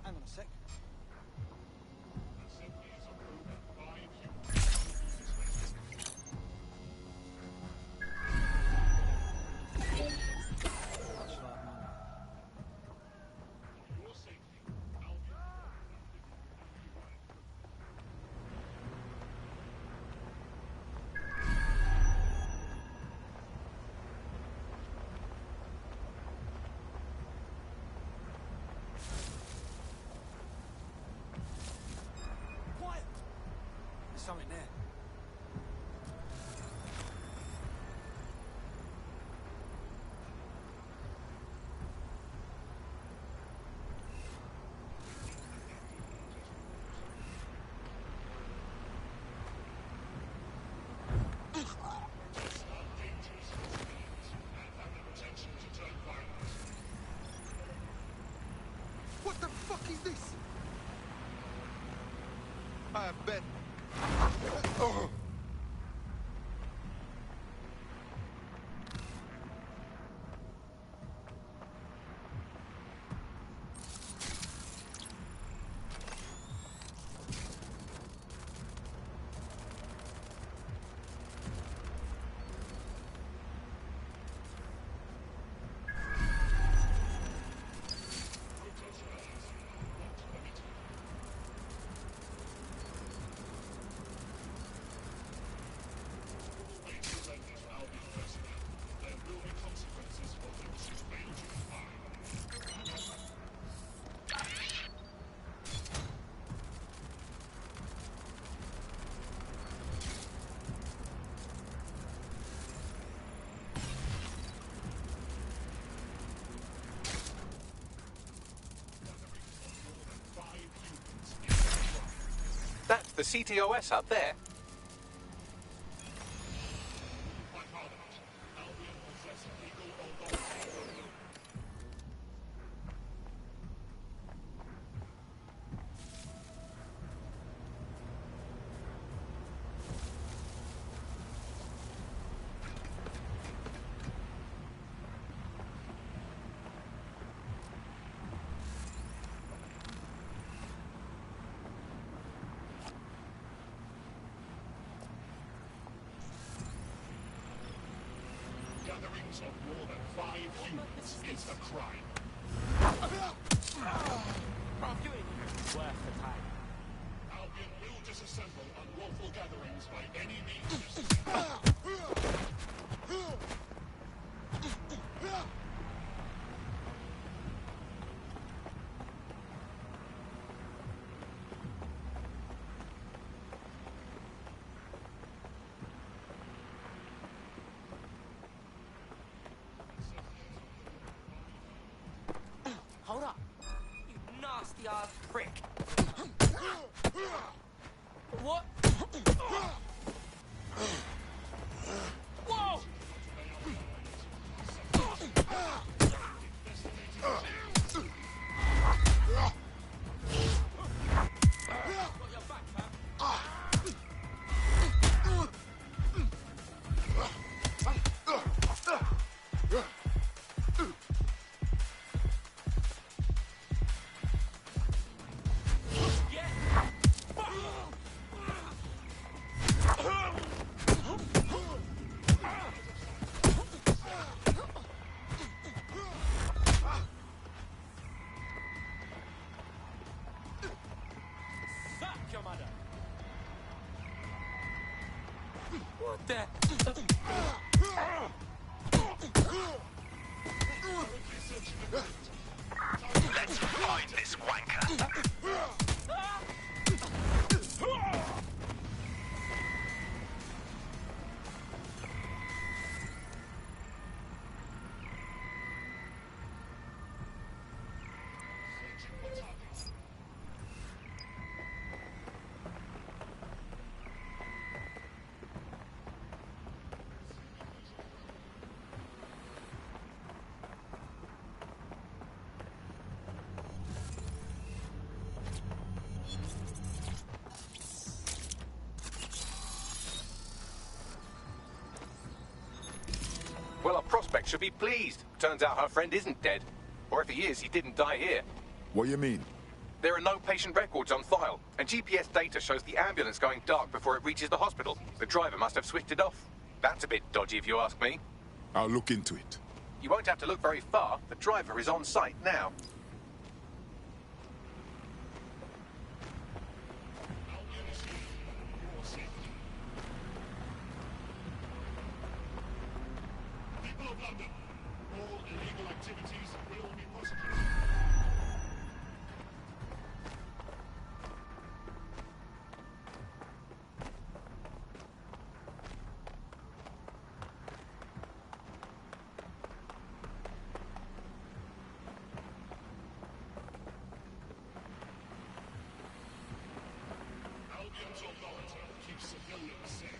Hang on a sec. Quiet! There's something there. What the fuck is this? I bet. Oh. That's the CTOS up there. gatherings of more than 5 humans is a crime. Worth the time. Albion will disassemble unlawful gatherings by any means necessary. Hold up. You nasty ass prick. What? Whoa! What the? Let's find this wanker. Well, our prospect should be pleased. Turns out her friend isn't dead. Or if he is, he didn't die here. What do you mean? There are no patient records on file, and GPS data shows the ambulance going dark before it reaches the hospital. The driver must have switched it off. That's a bit dodgy if you ask me. I'll look into it. You won't have to look very far. The driver is on site now. People of London, all illegal activities will be prosecuted. Albion's authority keeps civilians safe.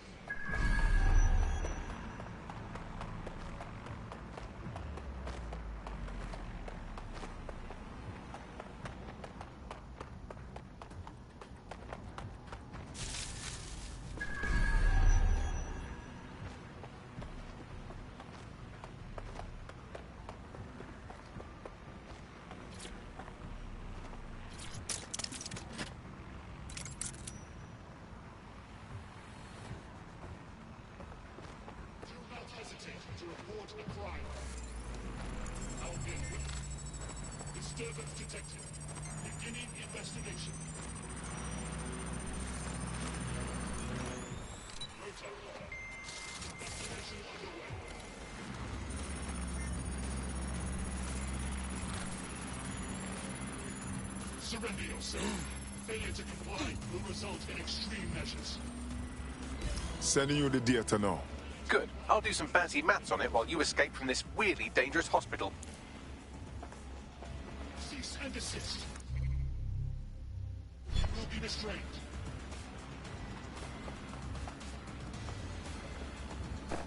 Do not hesitate to report a crime. Albion disturbance detected. Beginning investigation. Rota. Investigation underway. Surrender yourself. Failure to comply will result in extreme measures. Sending you the data now. Good. I'll do some fancy maths on it while you escape from this weirdly dangerous hospital. Cease and desist. You will be restrained.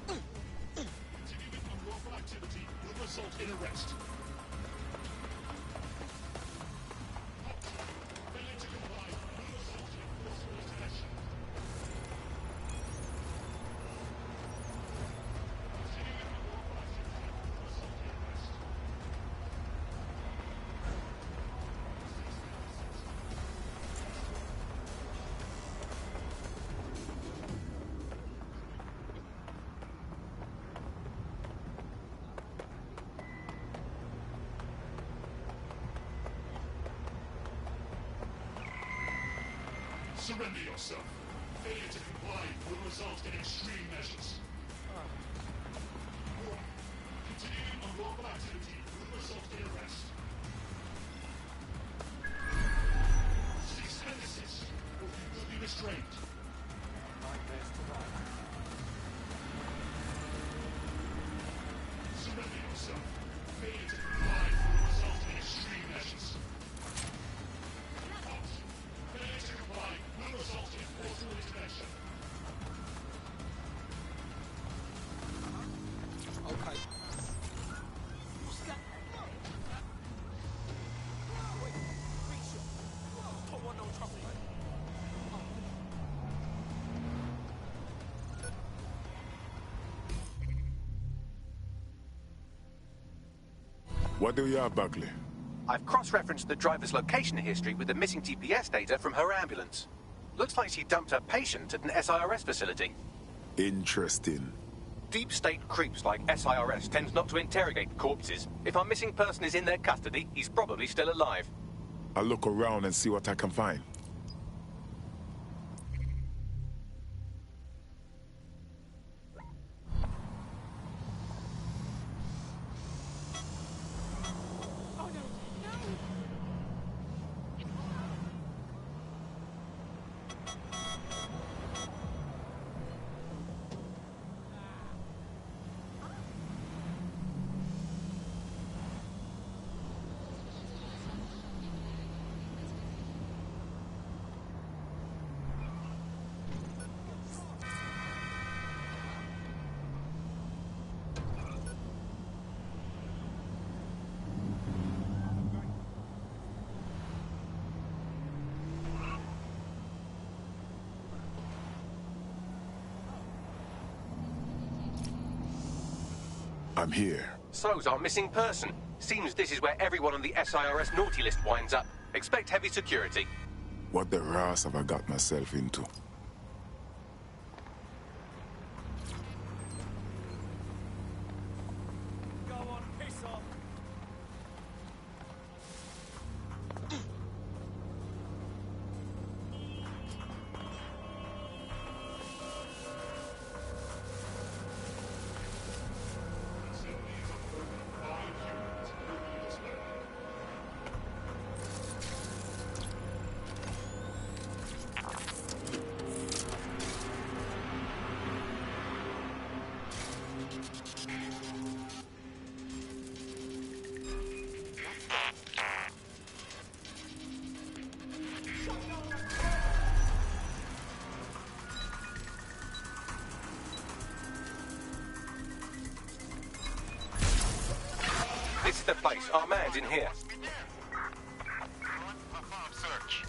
Continuing unlawful activity will result in arrest. Failure to comply will result in forcible detention. Surrender yourself. Failure to comply will result in extreme measures. Continuing unlawful activity will result in arrest. Cease and desist, or you will be restrained. Surrender yourself. Failure to comply will result in extreme measures. Failure to comply will result in forceful intervention. Okay. What do you have, Buckley? I've cross-referenced the driver's location history with the missing GPS data from her ambulance. Looks like she dumped her patient at an SIRS facility. Interesting. Deep state creeps like SIRS tend not to interrogate corpses. If our missing person is in their custody, he's probably still alive. I'll look around and see what I can find. I'm here. So's our missing person. Seems this is where everyone on the SIRS naughty list winds up. Expect heavy security. What the ras have I got myself into? Go on, piss off. This is the place. Our man's in here. Search.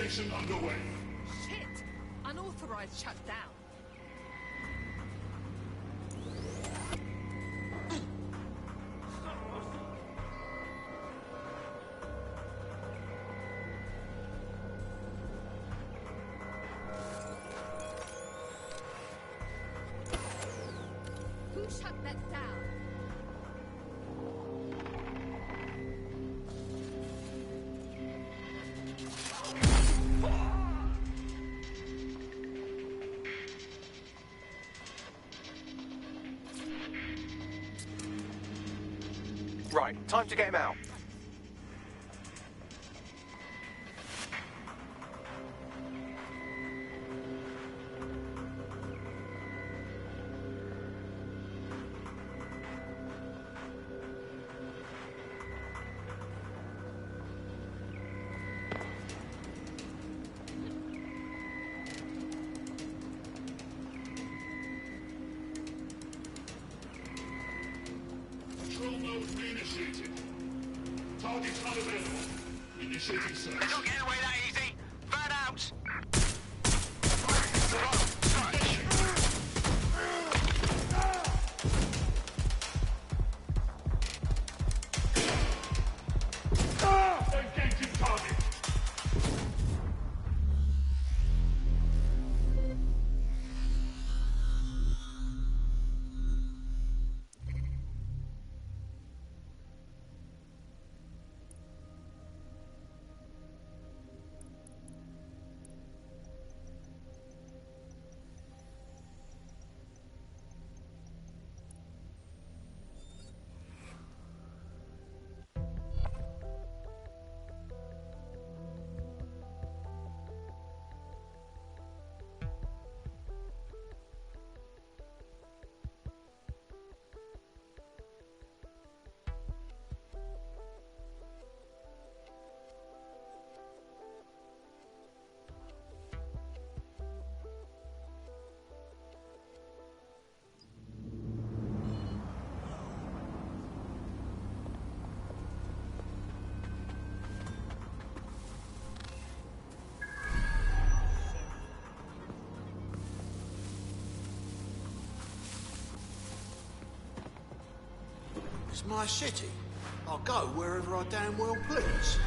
Investigation underway. Shit! Unauthorized shutdown. Who shut that down? Right, time to get him out. Control node reinitiated. Targets unavailable. Initiating search. They're not getting away that easy. Burn out. Engaging target. It's my city. I'll go wherever I damn well please.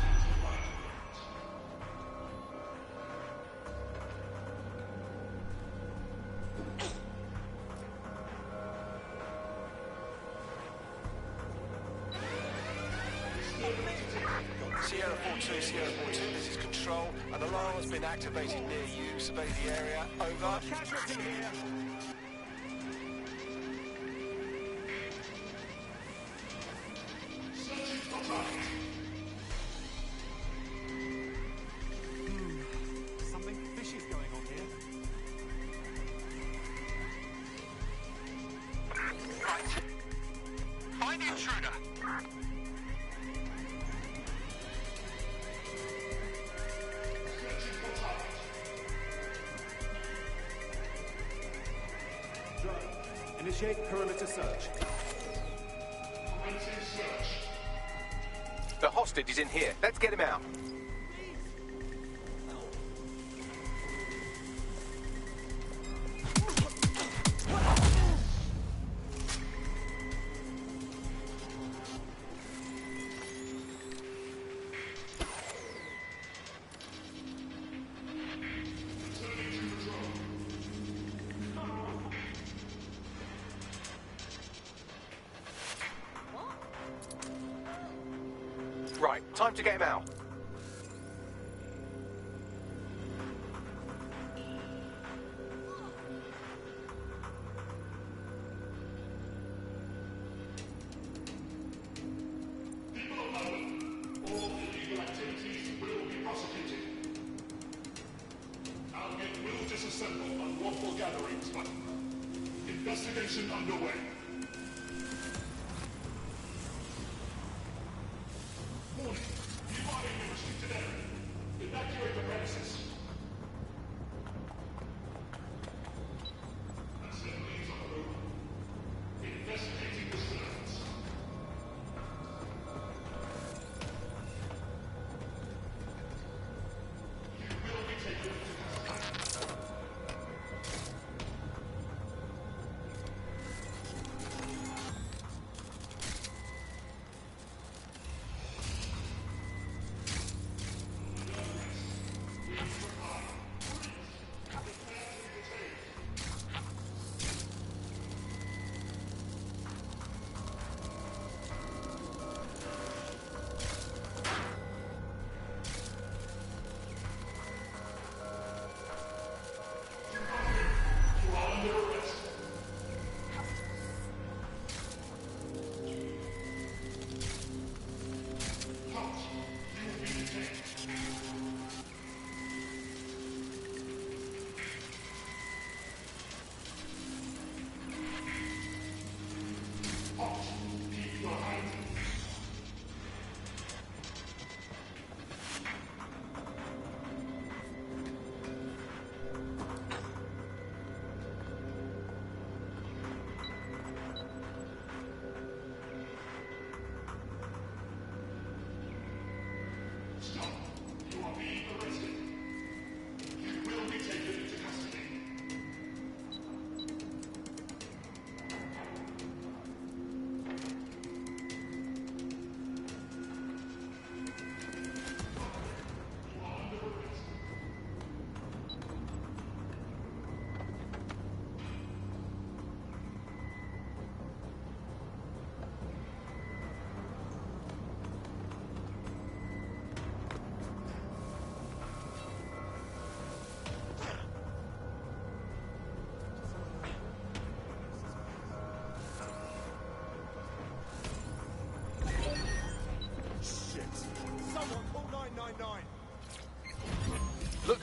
Sierra 4-2, Sierra 4-2, this is Control. An alarm has been activated near you. Survey the area. Over. Casualty here. Something fishy's going on here. Right. Find the intruder. Drone, initiate perimeter search. The hostage is in here. Let's get him out. Right, time to get him out. All illegal activities will be prosecuted. Albion will disassemble unlawful gatherings, but investigation underway. Warning. You are in a restricted area. Evacuate the premises. Assemblies on the road. Investigating disturbance. You will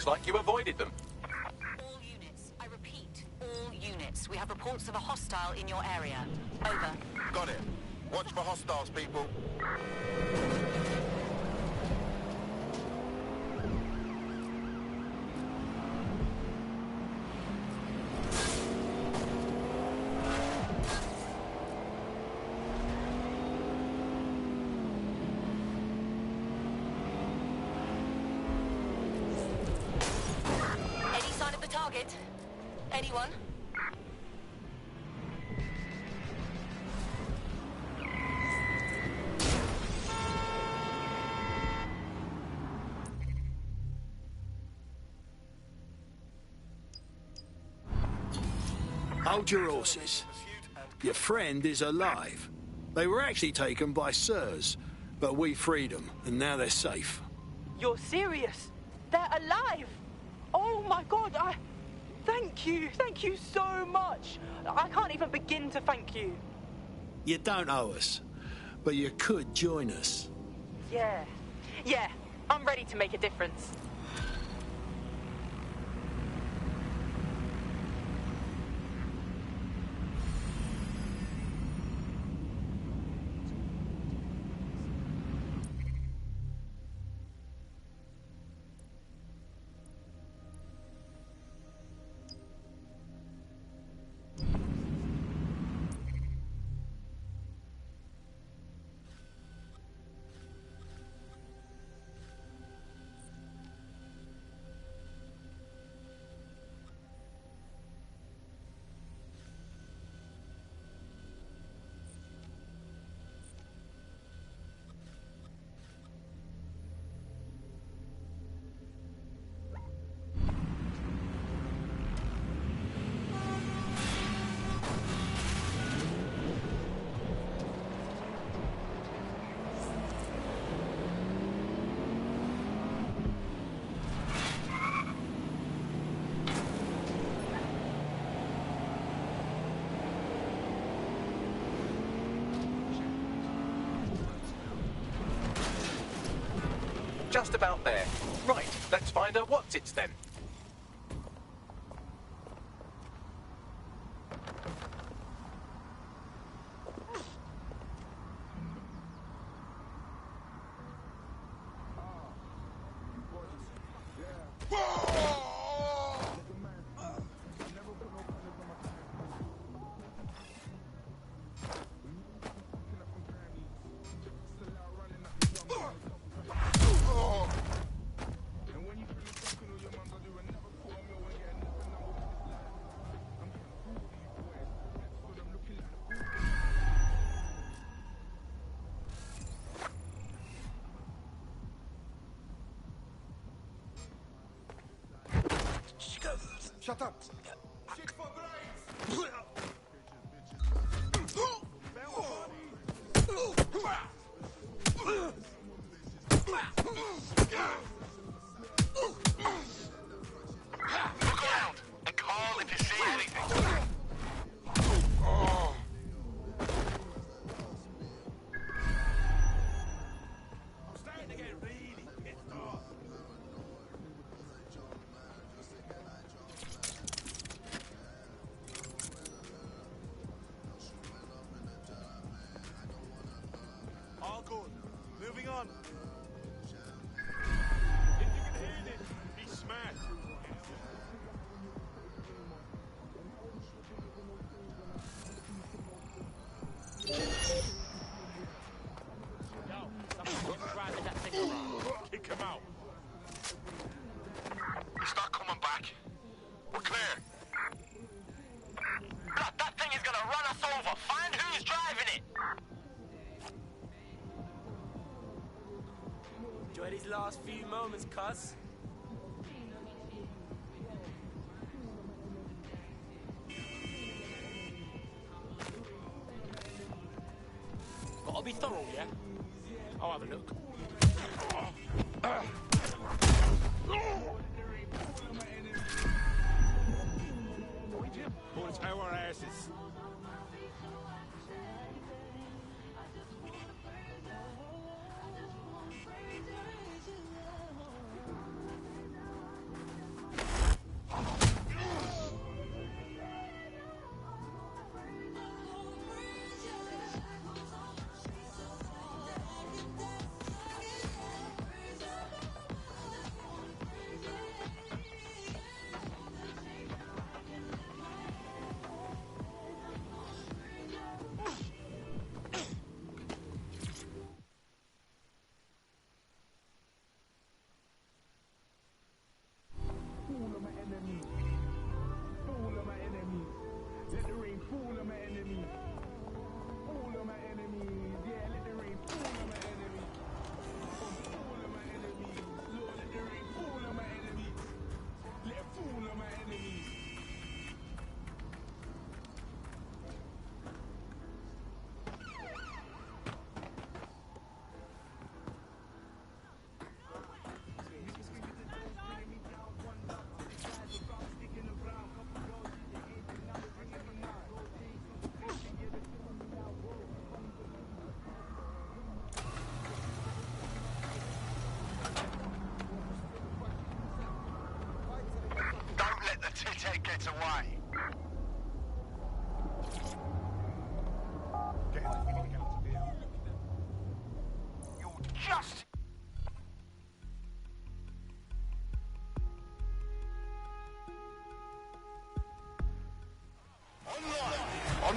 like you avoided them. All units. I repeat, all units. We have reports of a hostile in your area. Over. Got it. Watch for hostiles, people. Any sign of the target? Anyone? Hold your horses. Your friend is alive. They were actually taken by Sirs, but we freed them, and now they're safe. You're serious? They're alive? Oh my god, Thank you so much. I can't even begin to thank you. You don't owe us, but you could join us. Yeah, I'm ready to make a difference. Just about there. Right, let's find her what's-its then. Shut up! Look around and call if you see anything. I'm starting to get really pissed off. All good. Moving on. If you can hear this, be smart. Kick him out. He's not coming back. We're clear. Look, that thing is gonna run us over. Find who's driving it. Enjoy these last few moments, cuz. Gotta be thorough, yeah? I'll have a look. Hold it's our asses.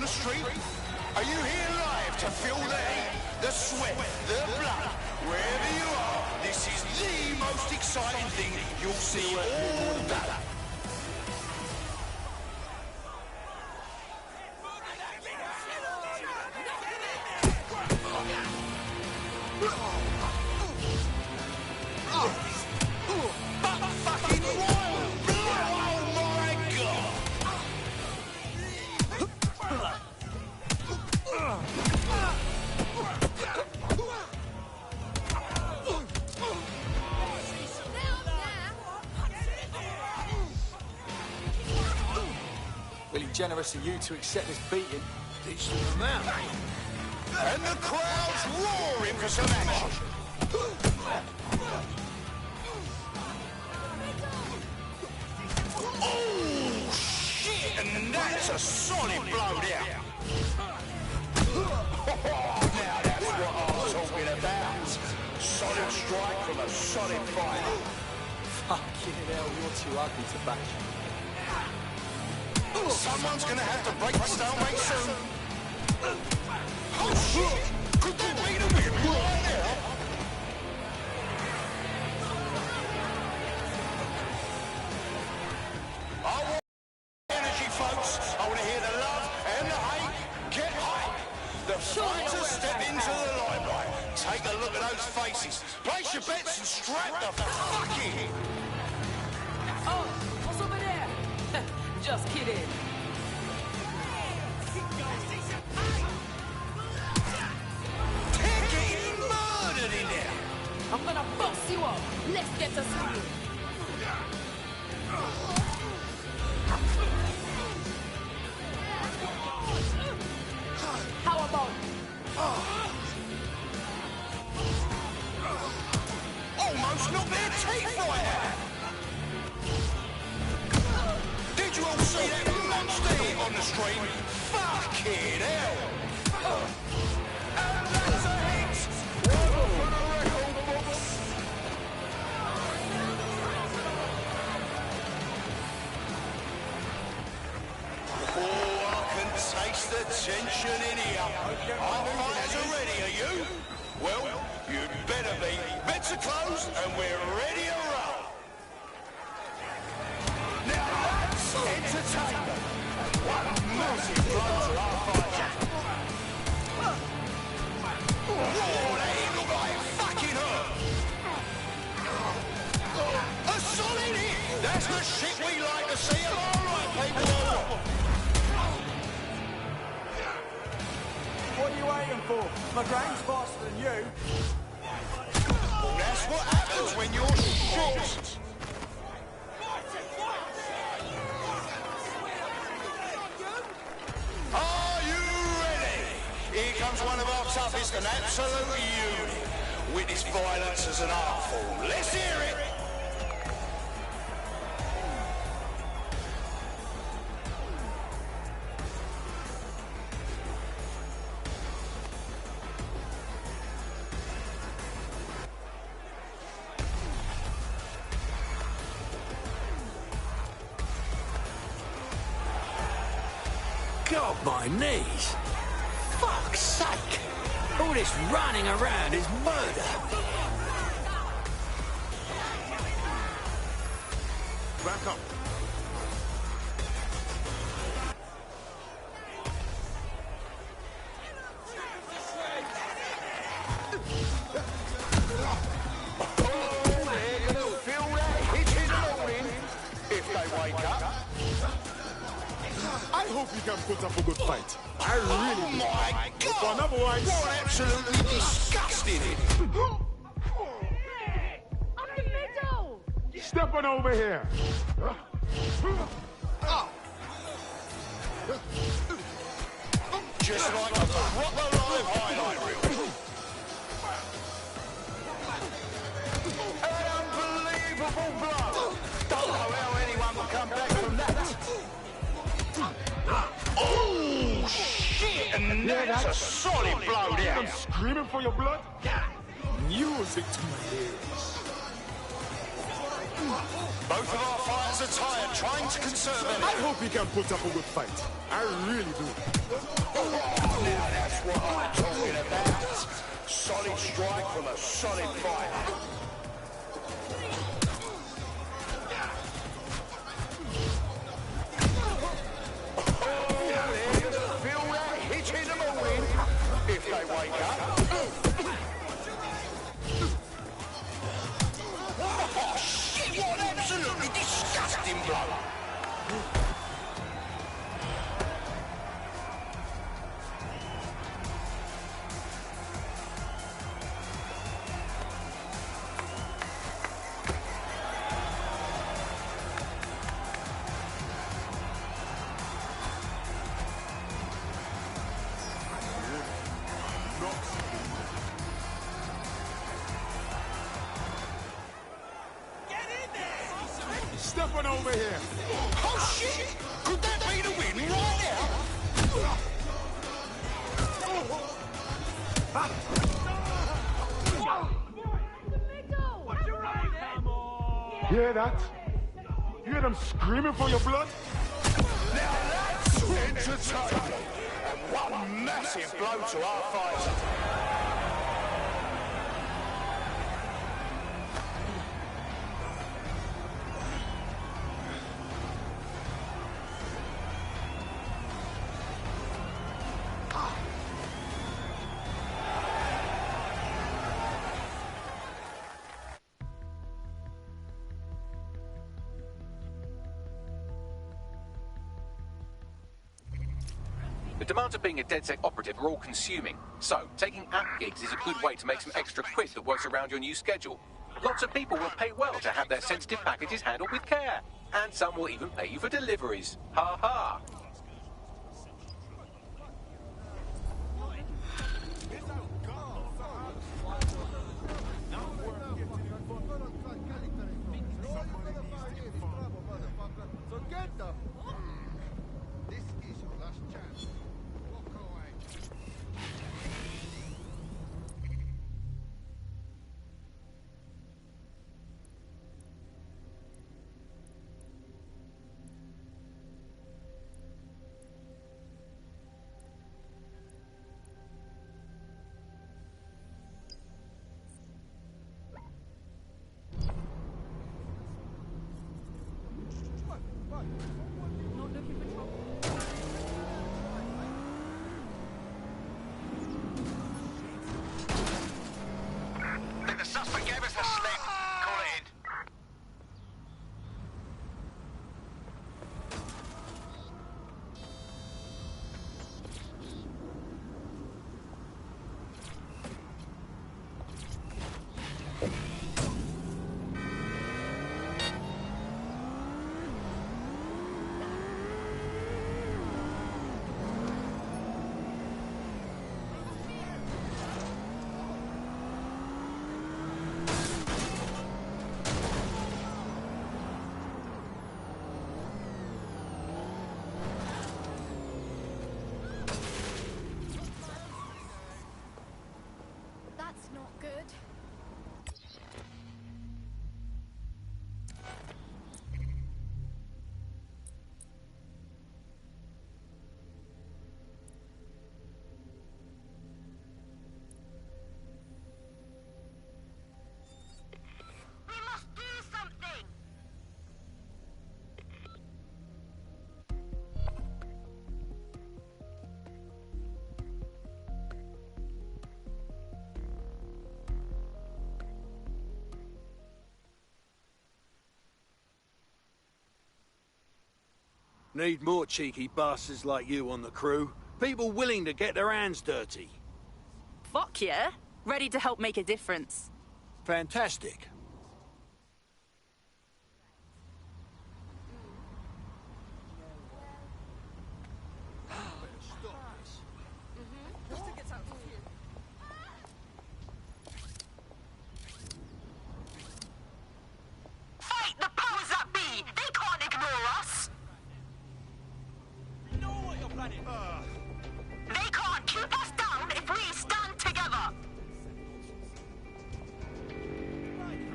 the street? Are you here live to feel the heat, the sweat, the blood? Wherever you are, this is the most exciting thing you'll see all day. Really generous of you to accept this beating. Decent amount. And the crowd's roaring for some action. Oh, shit! And that's a solid blow there. Now that's what I'm talking about. Solid strike from a solid fighter. Fucking hell, you're too ugly to back. Someone's gonna have to break the stalemate soon. Oh shit! Could that be the win right now? I want energy, folks. I want to hear the love and the hate. Get hype. The fighters step into the limelight. Take a look at those faces. Place your bets and strap the fuck in. Oh, what's over there? Just kidding. They're getting murdered in there. I'm gonna bust you up. Let's get to swinging. How about almost knocked their teeth right out. Did you all see that monster hit on the stream? Fucking hell! And that's a hit! One for the record books. Oh, I can taste the tension in here. Our fighters are ready, are you? Well, you'd better be. Bets are closed and we're ready to roll. Now that's entertainment. What a massive blow to our fighters. Oh, they look like fucking hurt. A solid hit. That's the shit we like to see. Am I right, people? What are you waiting for? My brain's faster than you. That's what happens when you're shit. Are you ready? Here comes one of our toughest and absolute unit. Witness violence as an art form. Let's hear it. God, my knees. Fuck's sake. All this running around is murder. Back up. They're gonna feel that hit in the morning if they wake up. I hope you can put up a good fight. I really do. Oh my God! Otherwise, what absolutely disgusting! Step on over here. Just like a proper live highlight reel. An unbelievable blow. Don't know how anyone will come back from that. Oh shit! And that's a solid blow there. I'm screaming for your blood. Music to my ears. Both of our fighters are tired, trying to conserve energy. I hope he can put up a good fight. I really do. Now that's what I'm talking about. Solid strike from a solid fighter. If they wake up. Oh, shit, what an absolutely disgusting blow. Step on over here. Oh, shit! Could that be the win right now? Hear that? You hear them screaming for your blood? Now that's entertaining. And one massive blow to our fighter. The demands of being a DedSec operative are all-consuming, so taking app gigs is a good way to make some extra quid that works around your new schedule. Lots of people will pay well to have their sensitive packages handled with care, and some will even pay you for deliveries. Ha ha! The suspect gave us the slip. Call it in. That's not good. We must do something! Need more cheeky bastards like you on the crew. People willing to get their hands dirty. Fuck yeah. Ready to help make a difference. Fantastic. Fight the powers that be! They can't ignore us! You know what you're planning? They can't keep us down if we stand together!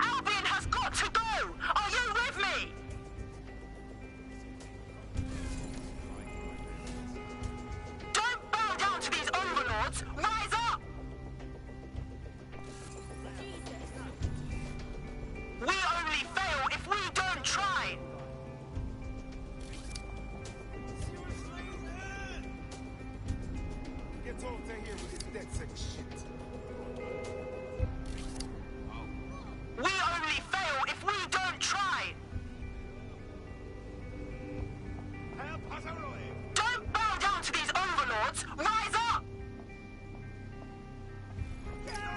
Albion has got to go! Are you Get out of here with this dead sick shit. We only fail if we don't try! Don't bow down to these overlords! Rise up!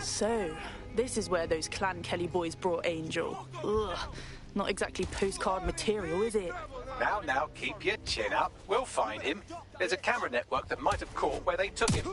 So, this is where those Clan Kelly boys brought Angel. Ugh, not exactly postcard material, is it? Now, keep your chin up. We'll find him. There's a camera network that might have caught where they took him.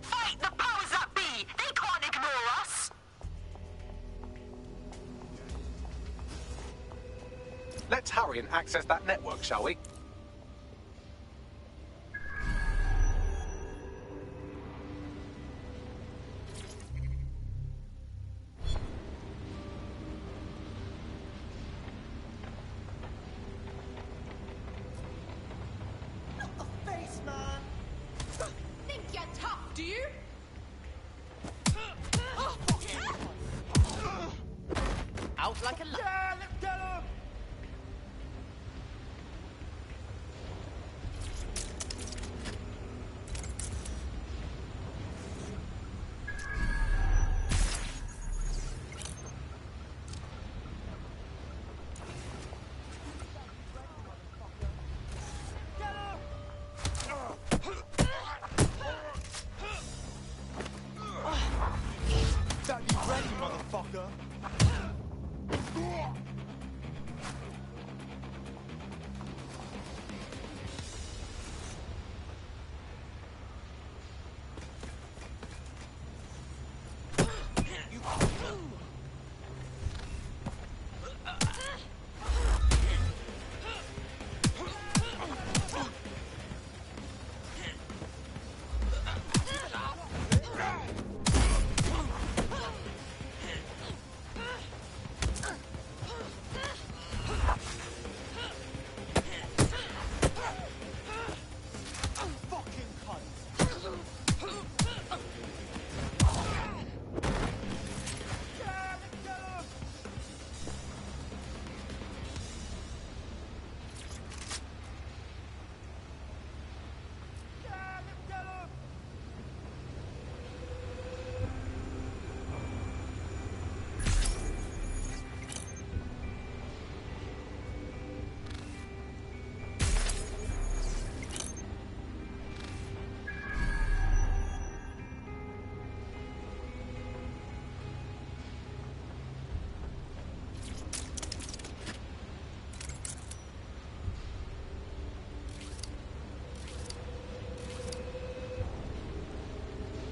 Fight the powers that be! They can't ignore us! Let's hurry and access that network, shall we? Face, man! Think you're tough, do you? Out like a light. Yeah, let's get him! Don't be ready, motherfucker!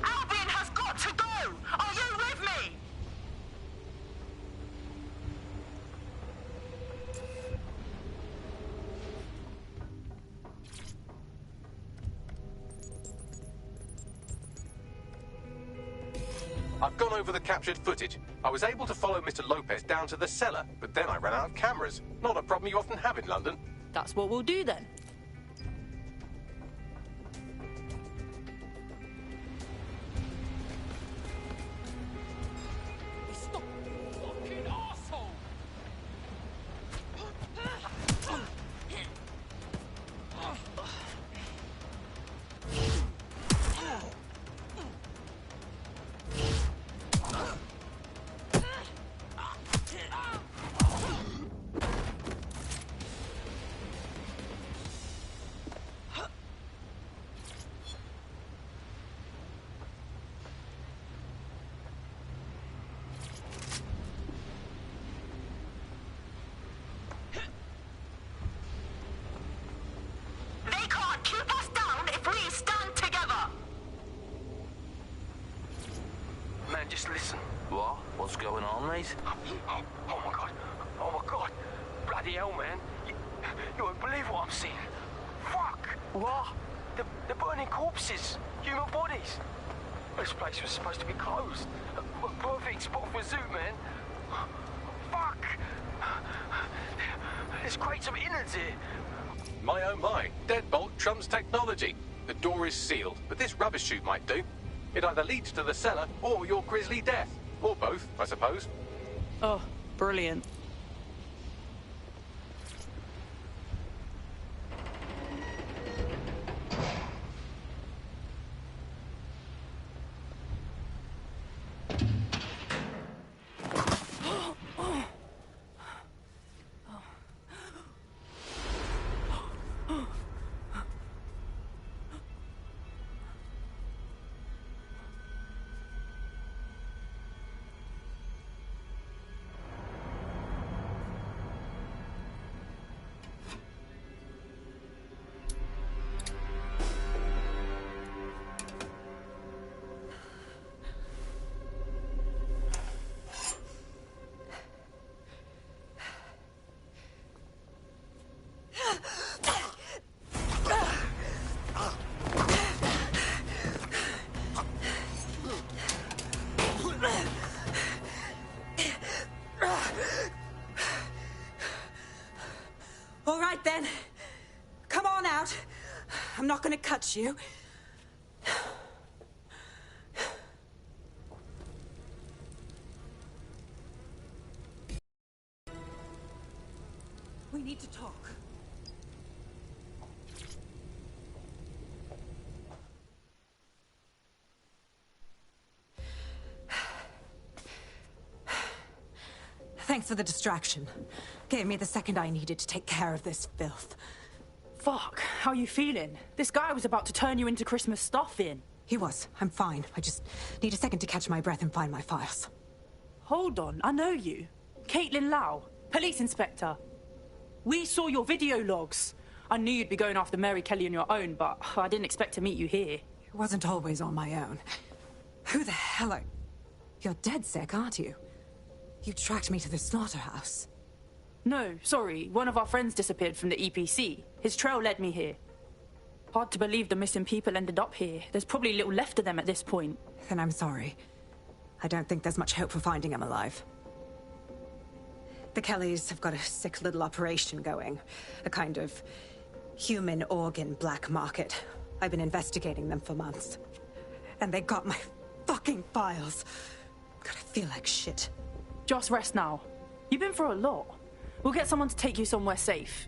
Albion has got to go! Are you with me? I've gone over the captured footage. I was able to follow Mr. Lopez down to the cellar, but then I ran out of cameras. Not a problem you often have in London. That's what we'll do then. Stop, fucking arsehole! They can't keep us down if we stand together! Man, just listen. What? What's going on, mate? Oh my god. Oh my god. Bloody hell, man. You won't believe what I'm seeing. Fuck. What? They're burning corpses. Human bodies. This place was supposed to be closed. A perfect spot for a zoo, man. Fuck. There's crates of innards here. My oh my, deadbolt trumps technology. The door is sealed, but this rubbish chute might do. It either leads to the cellar or your grisly death. Or both, I suppose. Oh, brilliant. All right, then. Come on out. I'm not going to cut you. We need to talk. Thanks for the distraction. Gave me the second I needed to take care of this filth. Fuck, how you feeling? This guy was about to turn you into Christmas stuffing. He was. I'm fine. I just need a second to catch my breath and find my files. Hold on, I know you. Caitlin Lau, police inspector. We saw your video logs. I knew you'd be going after Mary Kelly on your own, but I didn't expect to meet you here. It wasn't always on my own. Who the hell are... You're dead sick, aren't you? You tracked me to the slaughterhouse. No, sorry. One of our friends disappeared from the EPC. His trail led me here. Hard to believe the missing people ended up here. There's probably little left of them at this point. Then I'm sorry. I don't think there's much hope for finding him alive. The Kellys have got a sick little operation going. A kind of human organ black market. I've been investigating them for months. And they got my fucking files. God, I feel like shit. Just rest now. You've been through a lot. We'll get someone to take you somewhere safe.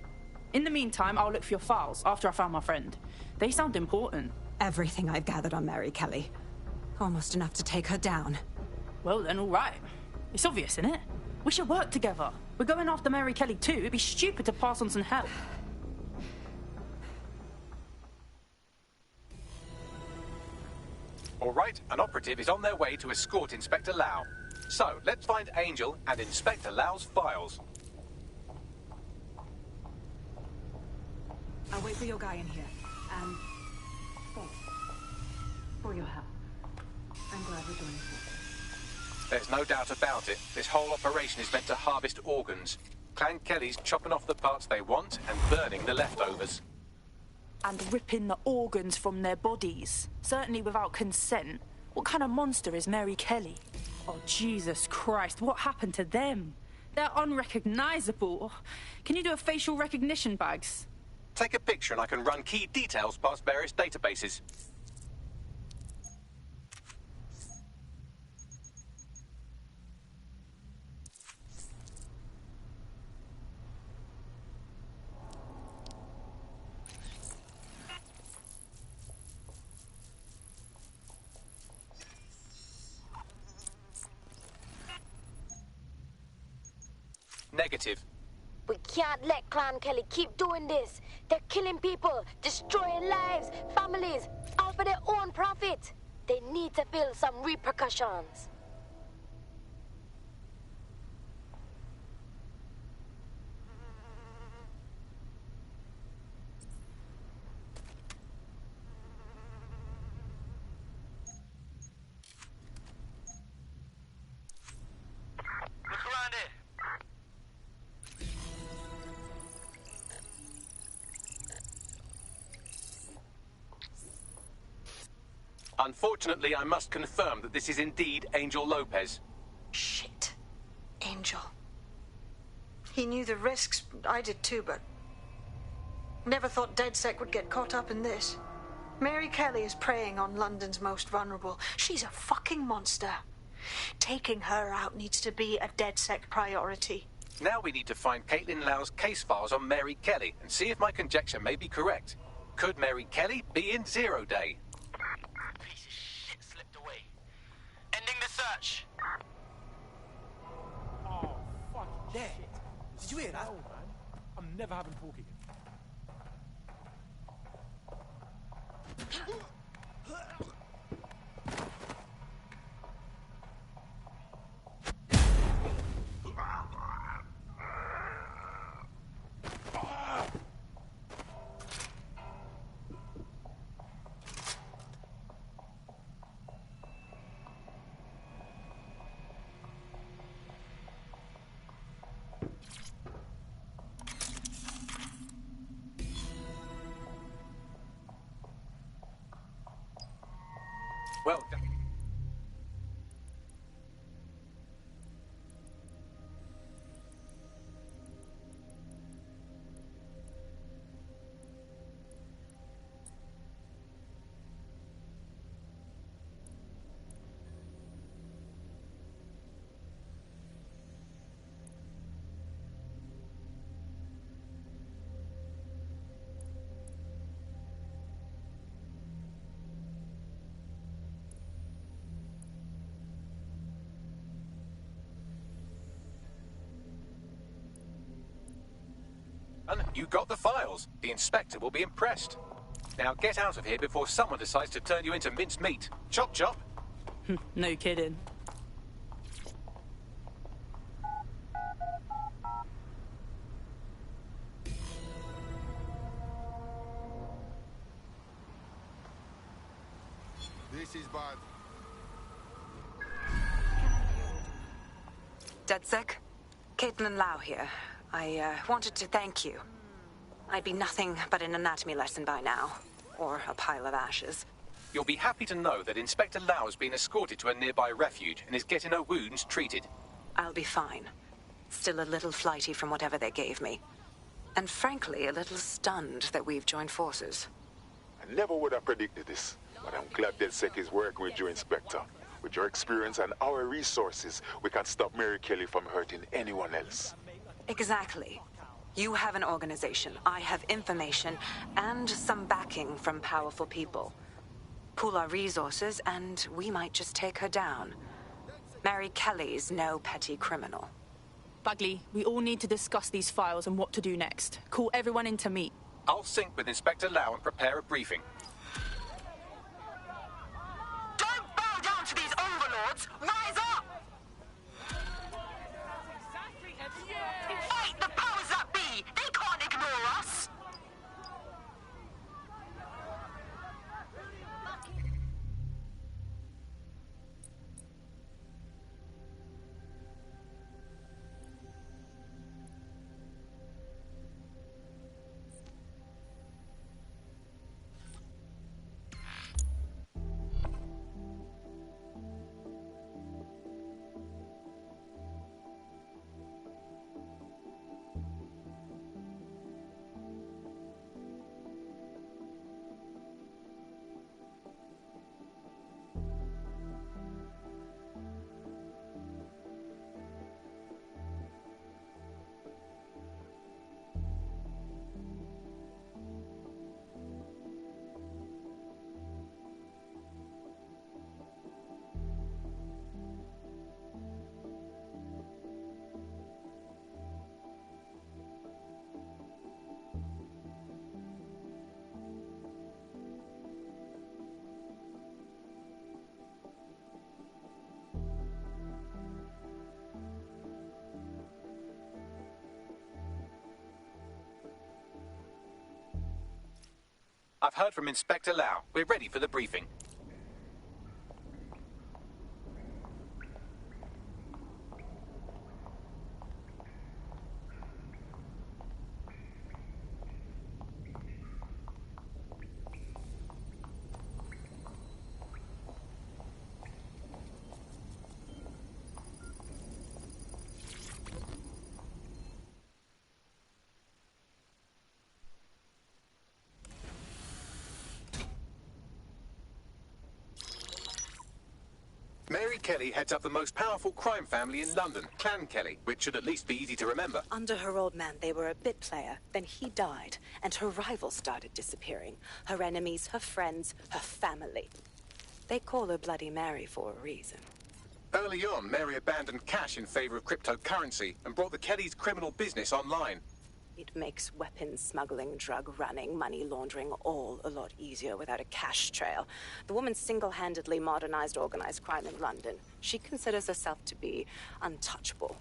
In the meantime, I'll look for your files after I found my friend. They sound important. Everything I've gathered on Mary Kelly. Almost enough to take her down. Well then, all right. It's obvious, isn't it? We should work together. We're going after Mary Kelly too. It'd be stupid to pass on some help. All right, an operative is on their way to escort Inspector Lau. So, let's find Angel and Inspector Lau's files. I'll wait for your guy in here. And thanks for your help. I'm glad we're doing this. There's no doubt about it. This whole operation is meant to harvest organs. Clan Kelly's chopping off the parts they want and burning the leftovers. And ripping the organs from their bodies. Certainly without consent. What kind of monster is Mary Kelly? Oh, Jesus Christ, what happened to them? They're unrecognizable. Can you do a facial recognition, Bags? Take a picture and I can run key details past various databases. Negative. We can't let Clan Kelly keep doing this. They're killing people, destroying lives, families, all for their own profit. They need to feel some repercussions. Look around here. Unfortunately, I must confirm that this is indeed Angel Lopez. Shit. Angel. He knew the risks. I did too, but never thought DedSec would get caught up in this. Mary Kelly is preying on London's most vulnerable. She's a fucking monster. Taking her out needs to be a DedSec priority. Now we need to find Caitlin Lau's case files on Mary Kelly and see if my conjecture may be correct. Could Mary Kelly be in Zero Day? Piece of shit slipped away. Ending the search. Oh, fuck. There. Did you hear that? Man. I'm never having pork again. Well done. You got the files. The inspector will be impressed. Now get out of here before someone decides to turn you into minced meat. Chop chop. No kidding. This is bad. DedSec? Caitlin Lau here. I wanted to thank you. I'd be nothing but an anatomy lesson by now. Or a pile of ashes. You'll be happy to know that Inspector Lau has been escorted to a nearby refuge and is getting her wounds treated. I'll be fine. Still a little flighty from whatever they gave me. And frankly, a little stunned that we've joined forces. I never would have predicted this, but I'm glad DedSec is working with you, Inspector. With your experience and our resources, we can stop Mary Kelly from hurting anyone else. Exactly. You have an organization, I have information, and some backing from powerful people. Pool our resources, and we might just take her down. Mary Kelly's no petty criminal. Bagley, we all need to discuss these files and what to do next. Call everyone in to meet. I'll sync with Inspector Lau and prepare a briefing. Don't bow down to these overlords! Rise up! Fight the powers that be! They can't ignore us! I've heard from Inspector Lau. We're ready for the briefing. Kelly heads up the most powerful crime family in London, Clan Kelly, which should at least be easy to remember. Under her old man, they were a bit player. Then he died, and her rivals started disappearing. Her enemies, her friends, her family. They call her Bloody Mary for a reason. Early on, Mary abandoned cash in favor of cryptocurrency and brought the Kellys' criminal business online. It makes weapons smuggling, drug running, money laundering all a lot easier without a cash trail. The woman single-handedly modernized organized crime in London. She considers herself to be untouchable.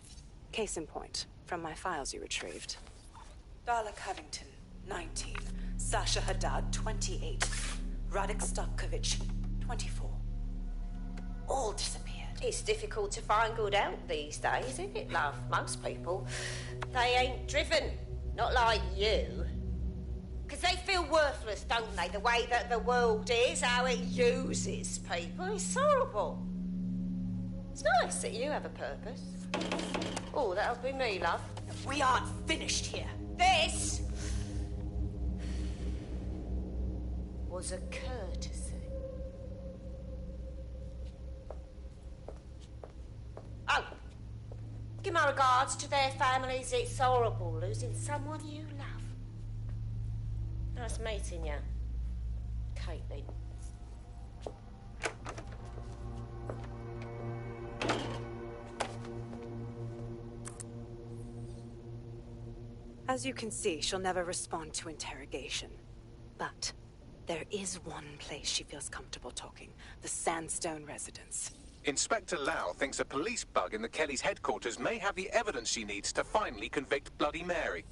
Case in point, from my files you retrieved. Darla Covington, 19. Sasha Haddad, 28. Radek Stavkovich, 24. All disappeared. It's difficult to find good help these days, isn't it, love? Most people, they ain't driven. Not like you. Because they feel worthless, don't they? The way that the world is, how it uses people. It's horrible. It's nice that you have a purpose. Oh, that'll be me, love. We aren't finished here. This was a courtesy. Oh, give my regards to their families. It's horrible losing someone you love. Nice meeting you, Caitlin. As you can see, she'll never respond to interrogation. But there is one place she feels comfortable talking. The Sandstone residence. Inspector Lau thinks a police bug in the Kellys' headquarters may have the evidence she needs to finally convict Bloody Mary.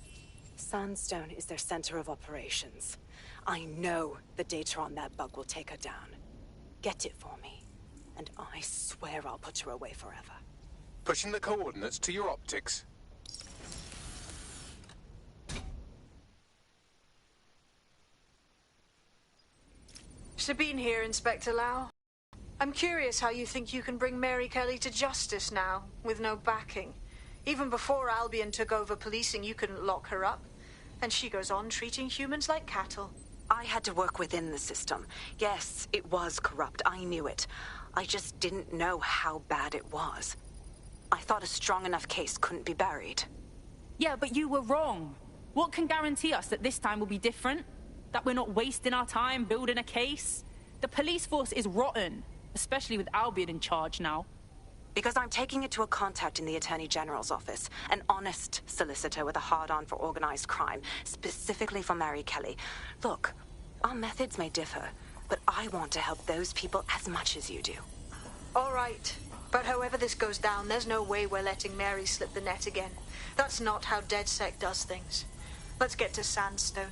Sandstone is their center of operations. I know the data on that bug will take her down. Get it for me, and I swear I'll put her away forever. Pushing the coordinates to your optics. Sabine here, Inspector Lau. I'm curious how you think you can bring Mary Kelly to justice now, with no backing. Even before Albion took over policing, you couldn't lock her up. And she goes on treating humans like cattle. I had to work within the system. Yes, it was corrupt. I knew it. I just didn't know how bad it was. I thought a strong enough case couldn't be buried. Yeah, but you were wrong. What can guarantee us that this time will be different? That we're not wasting our time building a case? The police force is rotten. Especially with Albion in charge now. Because I'm taking it to a contact in the Attorney General's office. An honest solicitor with a hard-on for organized crime. Specifically for Mary Kelly. Look, our methods may differ, but I want to help those people as much as you do. All right. But however this goes down, there's no way we're letting Mary slip the net again. That's not how DedSec does things. Let's get to Sandstone.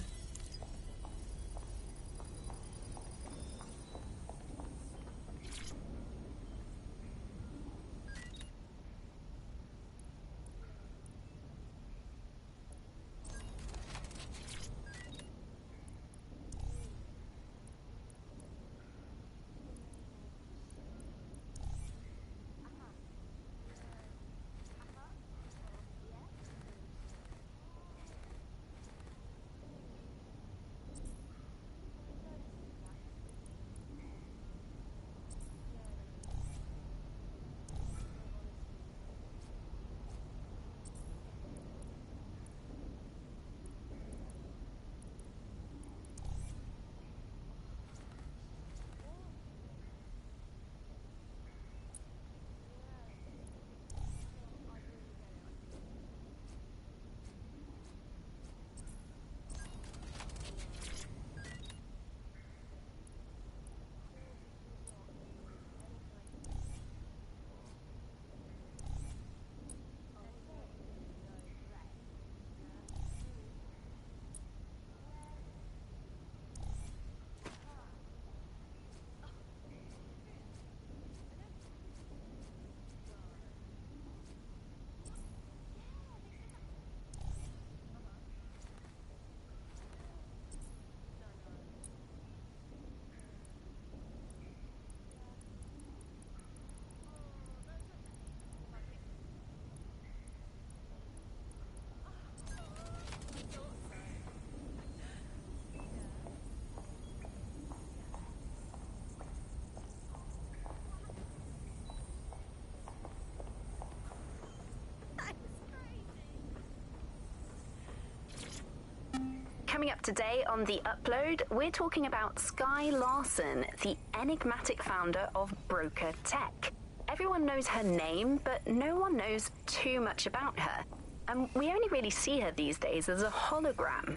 Coming up today on The Upload, we're talking about Skye Larson, the enigmatic founder of Broker Tech. Everyone knows her name, but no one knows too much about her. And we only really see her these days as a hologram.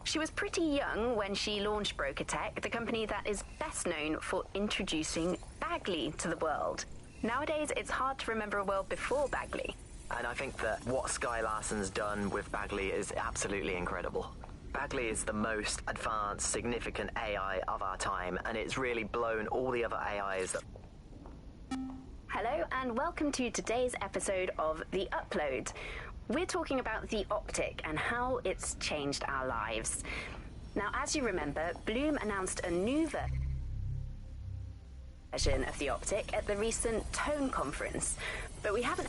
She was pretty young when she launched Broker Tech, the company that is best known for introducing Bagley to the world. Nowadays, it's hard to remember a world before Bagley. And I think that what Skye Larson's done with Bagley is absolutely incredible. Bagley is the most advanced, significant AI of our time, and it's really blown all the other AIs that... Hello, and welcome to today's episode of The Upload. We're talking about the Optic and how it's changed our lives. Now, as you remember, Bloom announced a new version of the Optic at the recent Tone conference, but we haven't...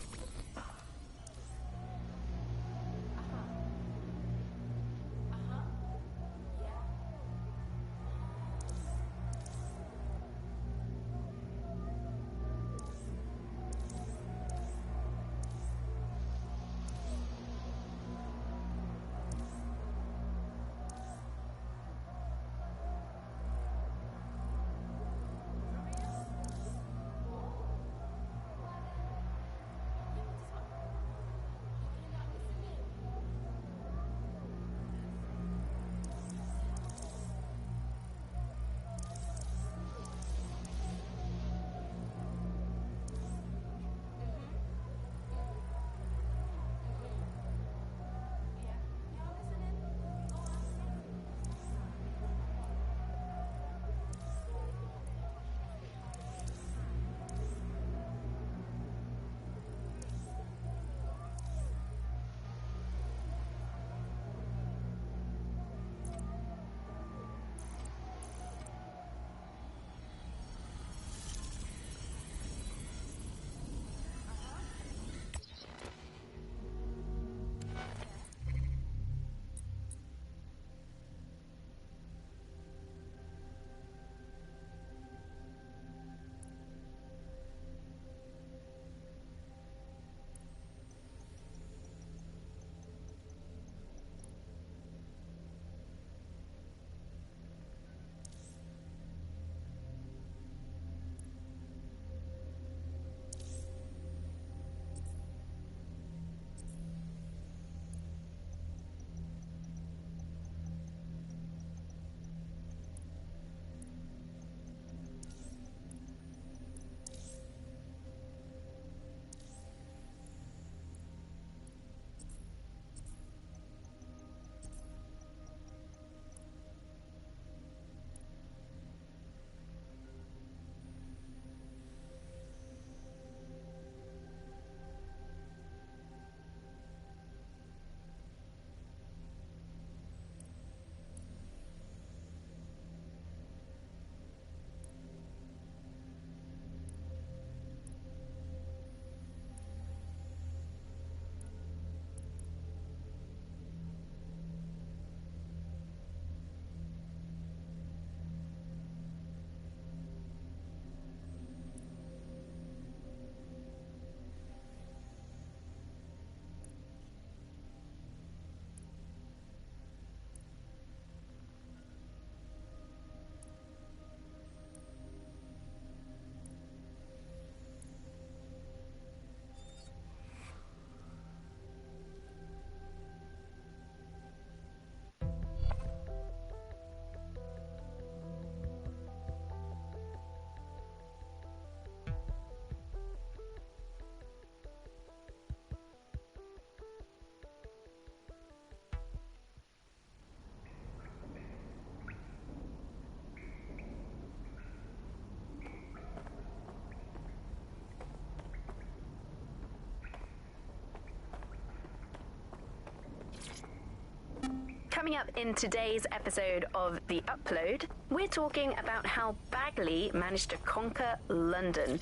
Coming up in today's episode of The Upload, we're talking about how Bagley managed to conquer London.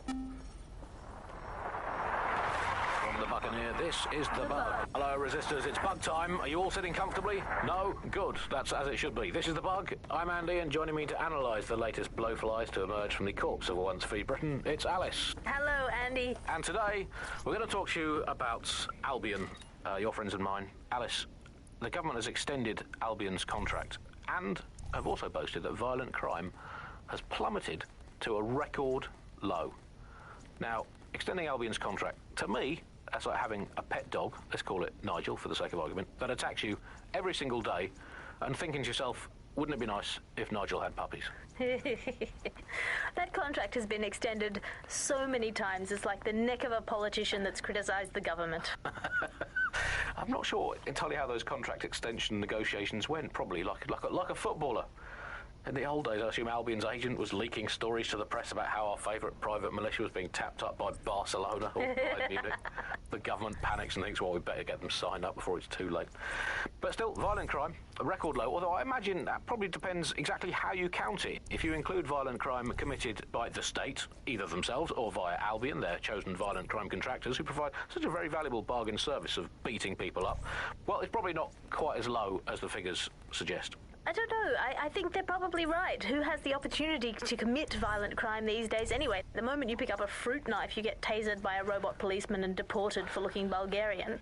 From the Buccaneer, this is The Bug. Hello, Resistors, it's bug time. Are you all sitting comfortably? No? Good. That's as it should be. This is The Bug. I'm Andy, and joining me to analyse the latest blowflies to emerge from the corpse of a once free Britain, it's Alice. Hello, Andy. And today, we're going to talk to you about Albion, your friends and mine. Alice, the government has extended Albion's contract and have also boasted that violent crime has plummeted to a record low. Now, extending Albion's contract, to me, that's like having a pet dog, let's call it Nigel for the sake of argument, that attacks you every single day and thinking to yourself, wouldn't it be nice if Nigel had puppies? That contract has been extended so many times, it's like the neck of a politician that's criticised the government. I'm not sure entirely how those contract extension negotiations went, probably like a footballer. In the old days, I assume Albion's agent was leaking stories to the press about how our favourite private militia was being tapped up by Barcelona or Bayern Munich. The government panics and thinks, well, we better get them signed up before it's too late. But still, violent crime, a record low, although I imagine that probably depends exactly how you count it. If you include violent crime committed by the state, either themselves or via Albion, their chosen violent crime contractors who provide such a very valuable bargain service of beating people up, well, it's probably not quite as low as the figures suggest. I don't know. I think they're probably right. Who has the opportunity to commit violent crime these days anyway? The moment you pick up a fruit knife, you get tasered by a robot policeman and deported for looking Bulgarian.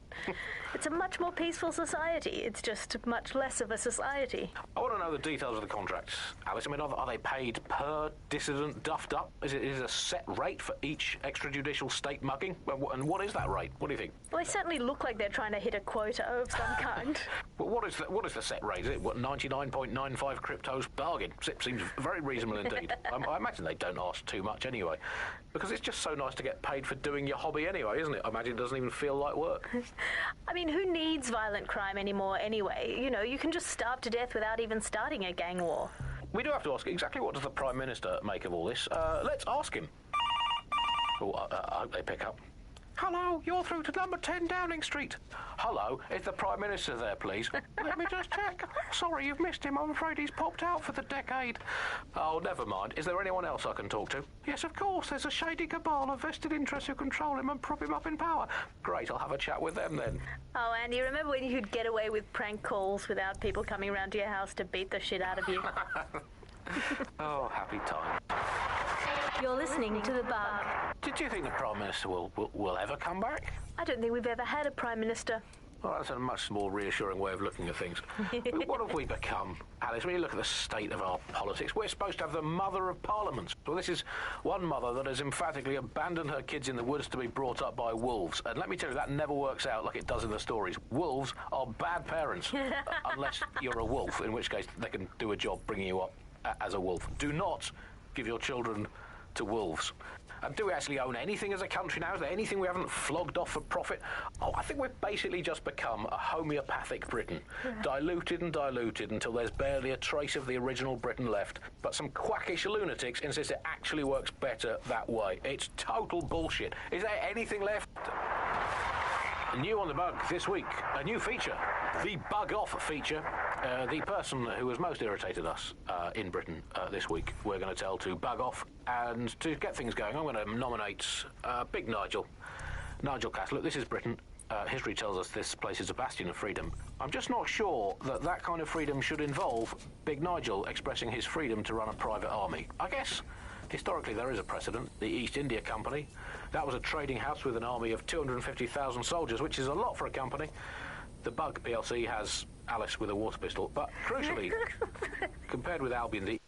It's a much more peaceful society. It's just much less of a society. I want to know the details of the contracts, Alice. I mean, are they paid per dissident duffed up? Is it a set rate for each extrajudicial state mugging? And what is that rate? What do you think? Well, they certainly look like they're trying to hit a quota of some kind. Well, what is the set rate? Is it, 99.95 cryptos bargain? Seems very reasonable indeed. I imagine they don't ask too much anyway, because it's just so nice to get paid for doing your hobby anyway, isn't it? I imagine it doesn't even feel like work. I mean, who needs violent crime anymore anyway? You know, you can just starve to death without even starting a gang war. We do have to ask, exactly what does the Prime Minister make of all this? Let's ask him. Oh, I hope they pick up. Hello, you're through to number 10 Downing Street. Hello, is the Prime Minister there, please? Let me just check. Sorry, you've missed him. I'm afraid he's popped out for the decade. Oh, never mind. Is there anyone else I can talk to? Yes, of course. There's a shady cabal of vested interests who control him and prop him up in power. Great, I'll have a chat with them then. Oh, Andy, remember when you could get away with prank calls without people coming round to your house to beat the shit out of you? Oh, happy time. You're listening to The Bug. Did you think the Prime Minister will ever come back? I don't think we've ever had a Prime Minister. Well, that's a much more reassuring way of looking at things. What have we become, Alice? When you look at the state of our politics, we're supposed to have the mother of parliaments. Well, this is one mother that has emphatically abandoned her kids in the woods to be brought up by wolves. And let me tell you, that never works out like it does in the stories. Wolves are bad parents, unless you're a wolf, in which case they can do a job bringing you up as a wolf. Do not give your children to wolves. And do we actually own anything as a country now? Is there anything we haven't flogged off for profit? Oh, I think we've basically just become a homeopathic Britain. Diluted and diluted until there's barely a trace of the original Britain left. But some quackish lunatics insist it actually works better that way. It's total bullshit. Is there anything left? New on The Bug this week, a new feature, the Bug Off feature. The person who has most irritated us in Britain this week, we're going to tell to bug off. And to get things going, I'm going to nominate Big Nigel. Nigel Cass. Look, this is Britain. History tells us this place is a bastion of freedom. I'm just not sure that kind of freedom should involve Big Nigel expressing his freedom to run a private army. I guess historically there is a precedent, the East India Company. That was a trading house with an army of 250,000 soldiers, which is a lot for a company. The Bug PLC has Alice with a water pistol, but crucially, compared with Albion, the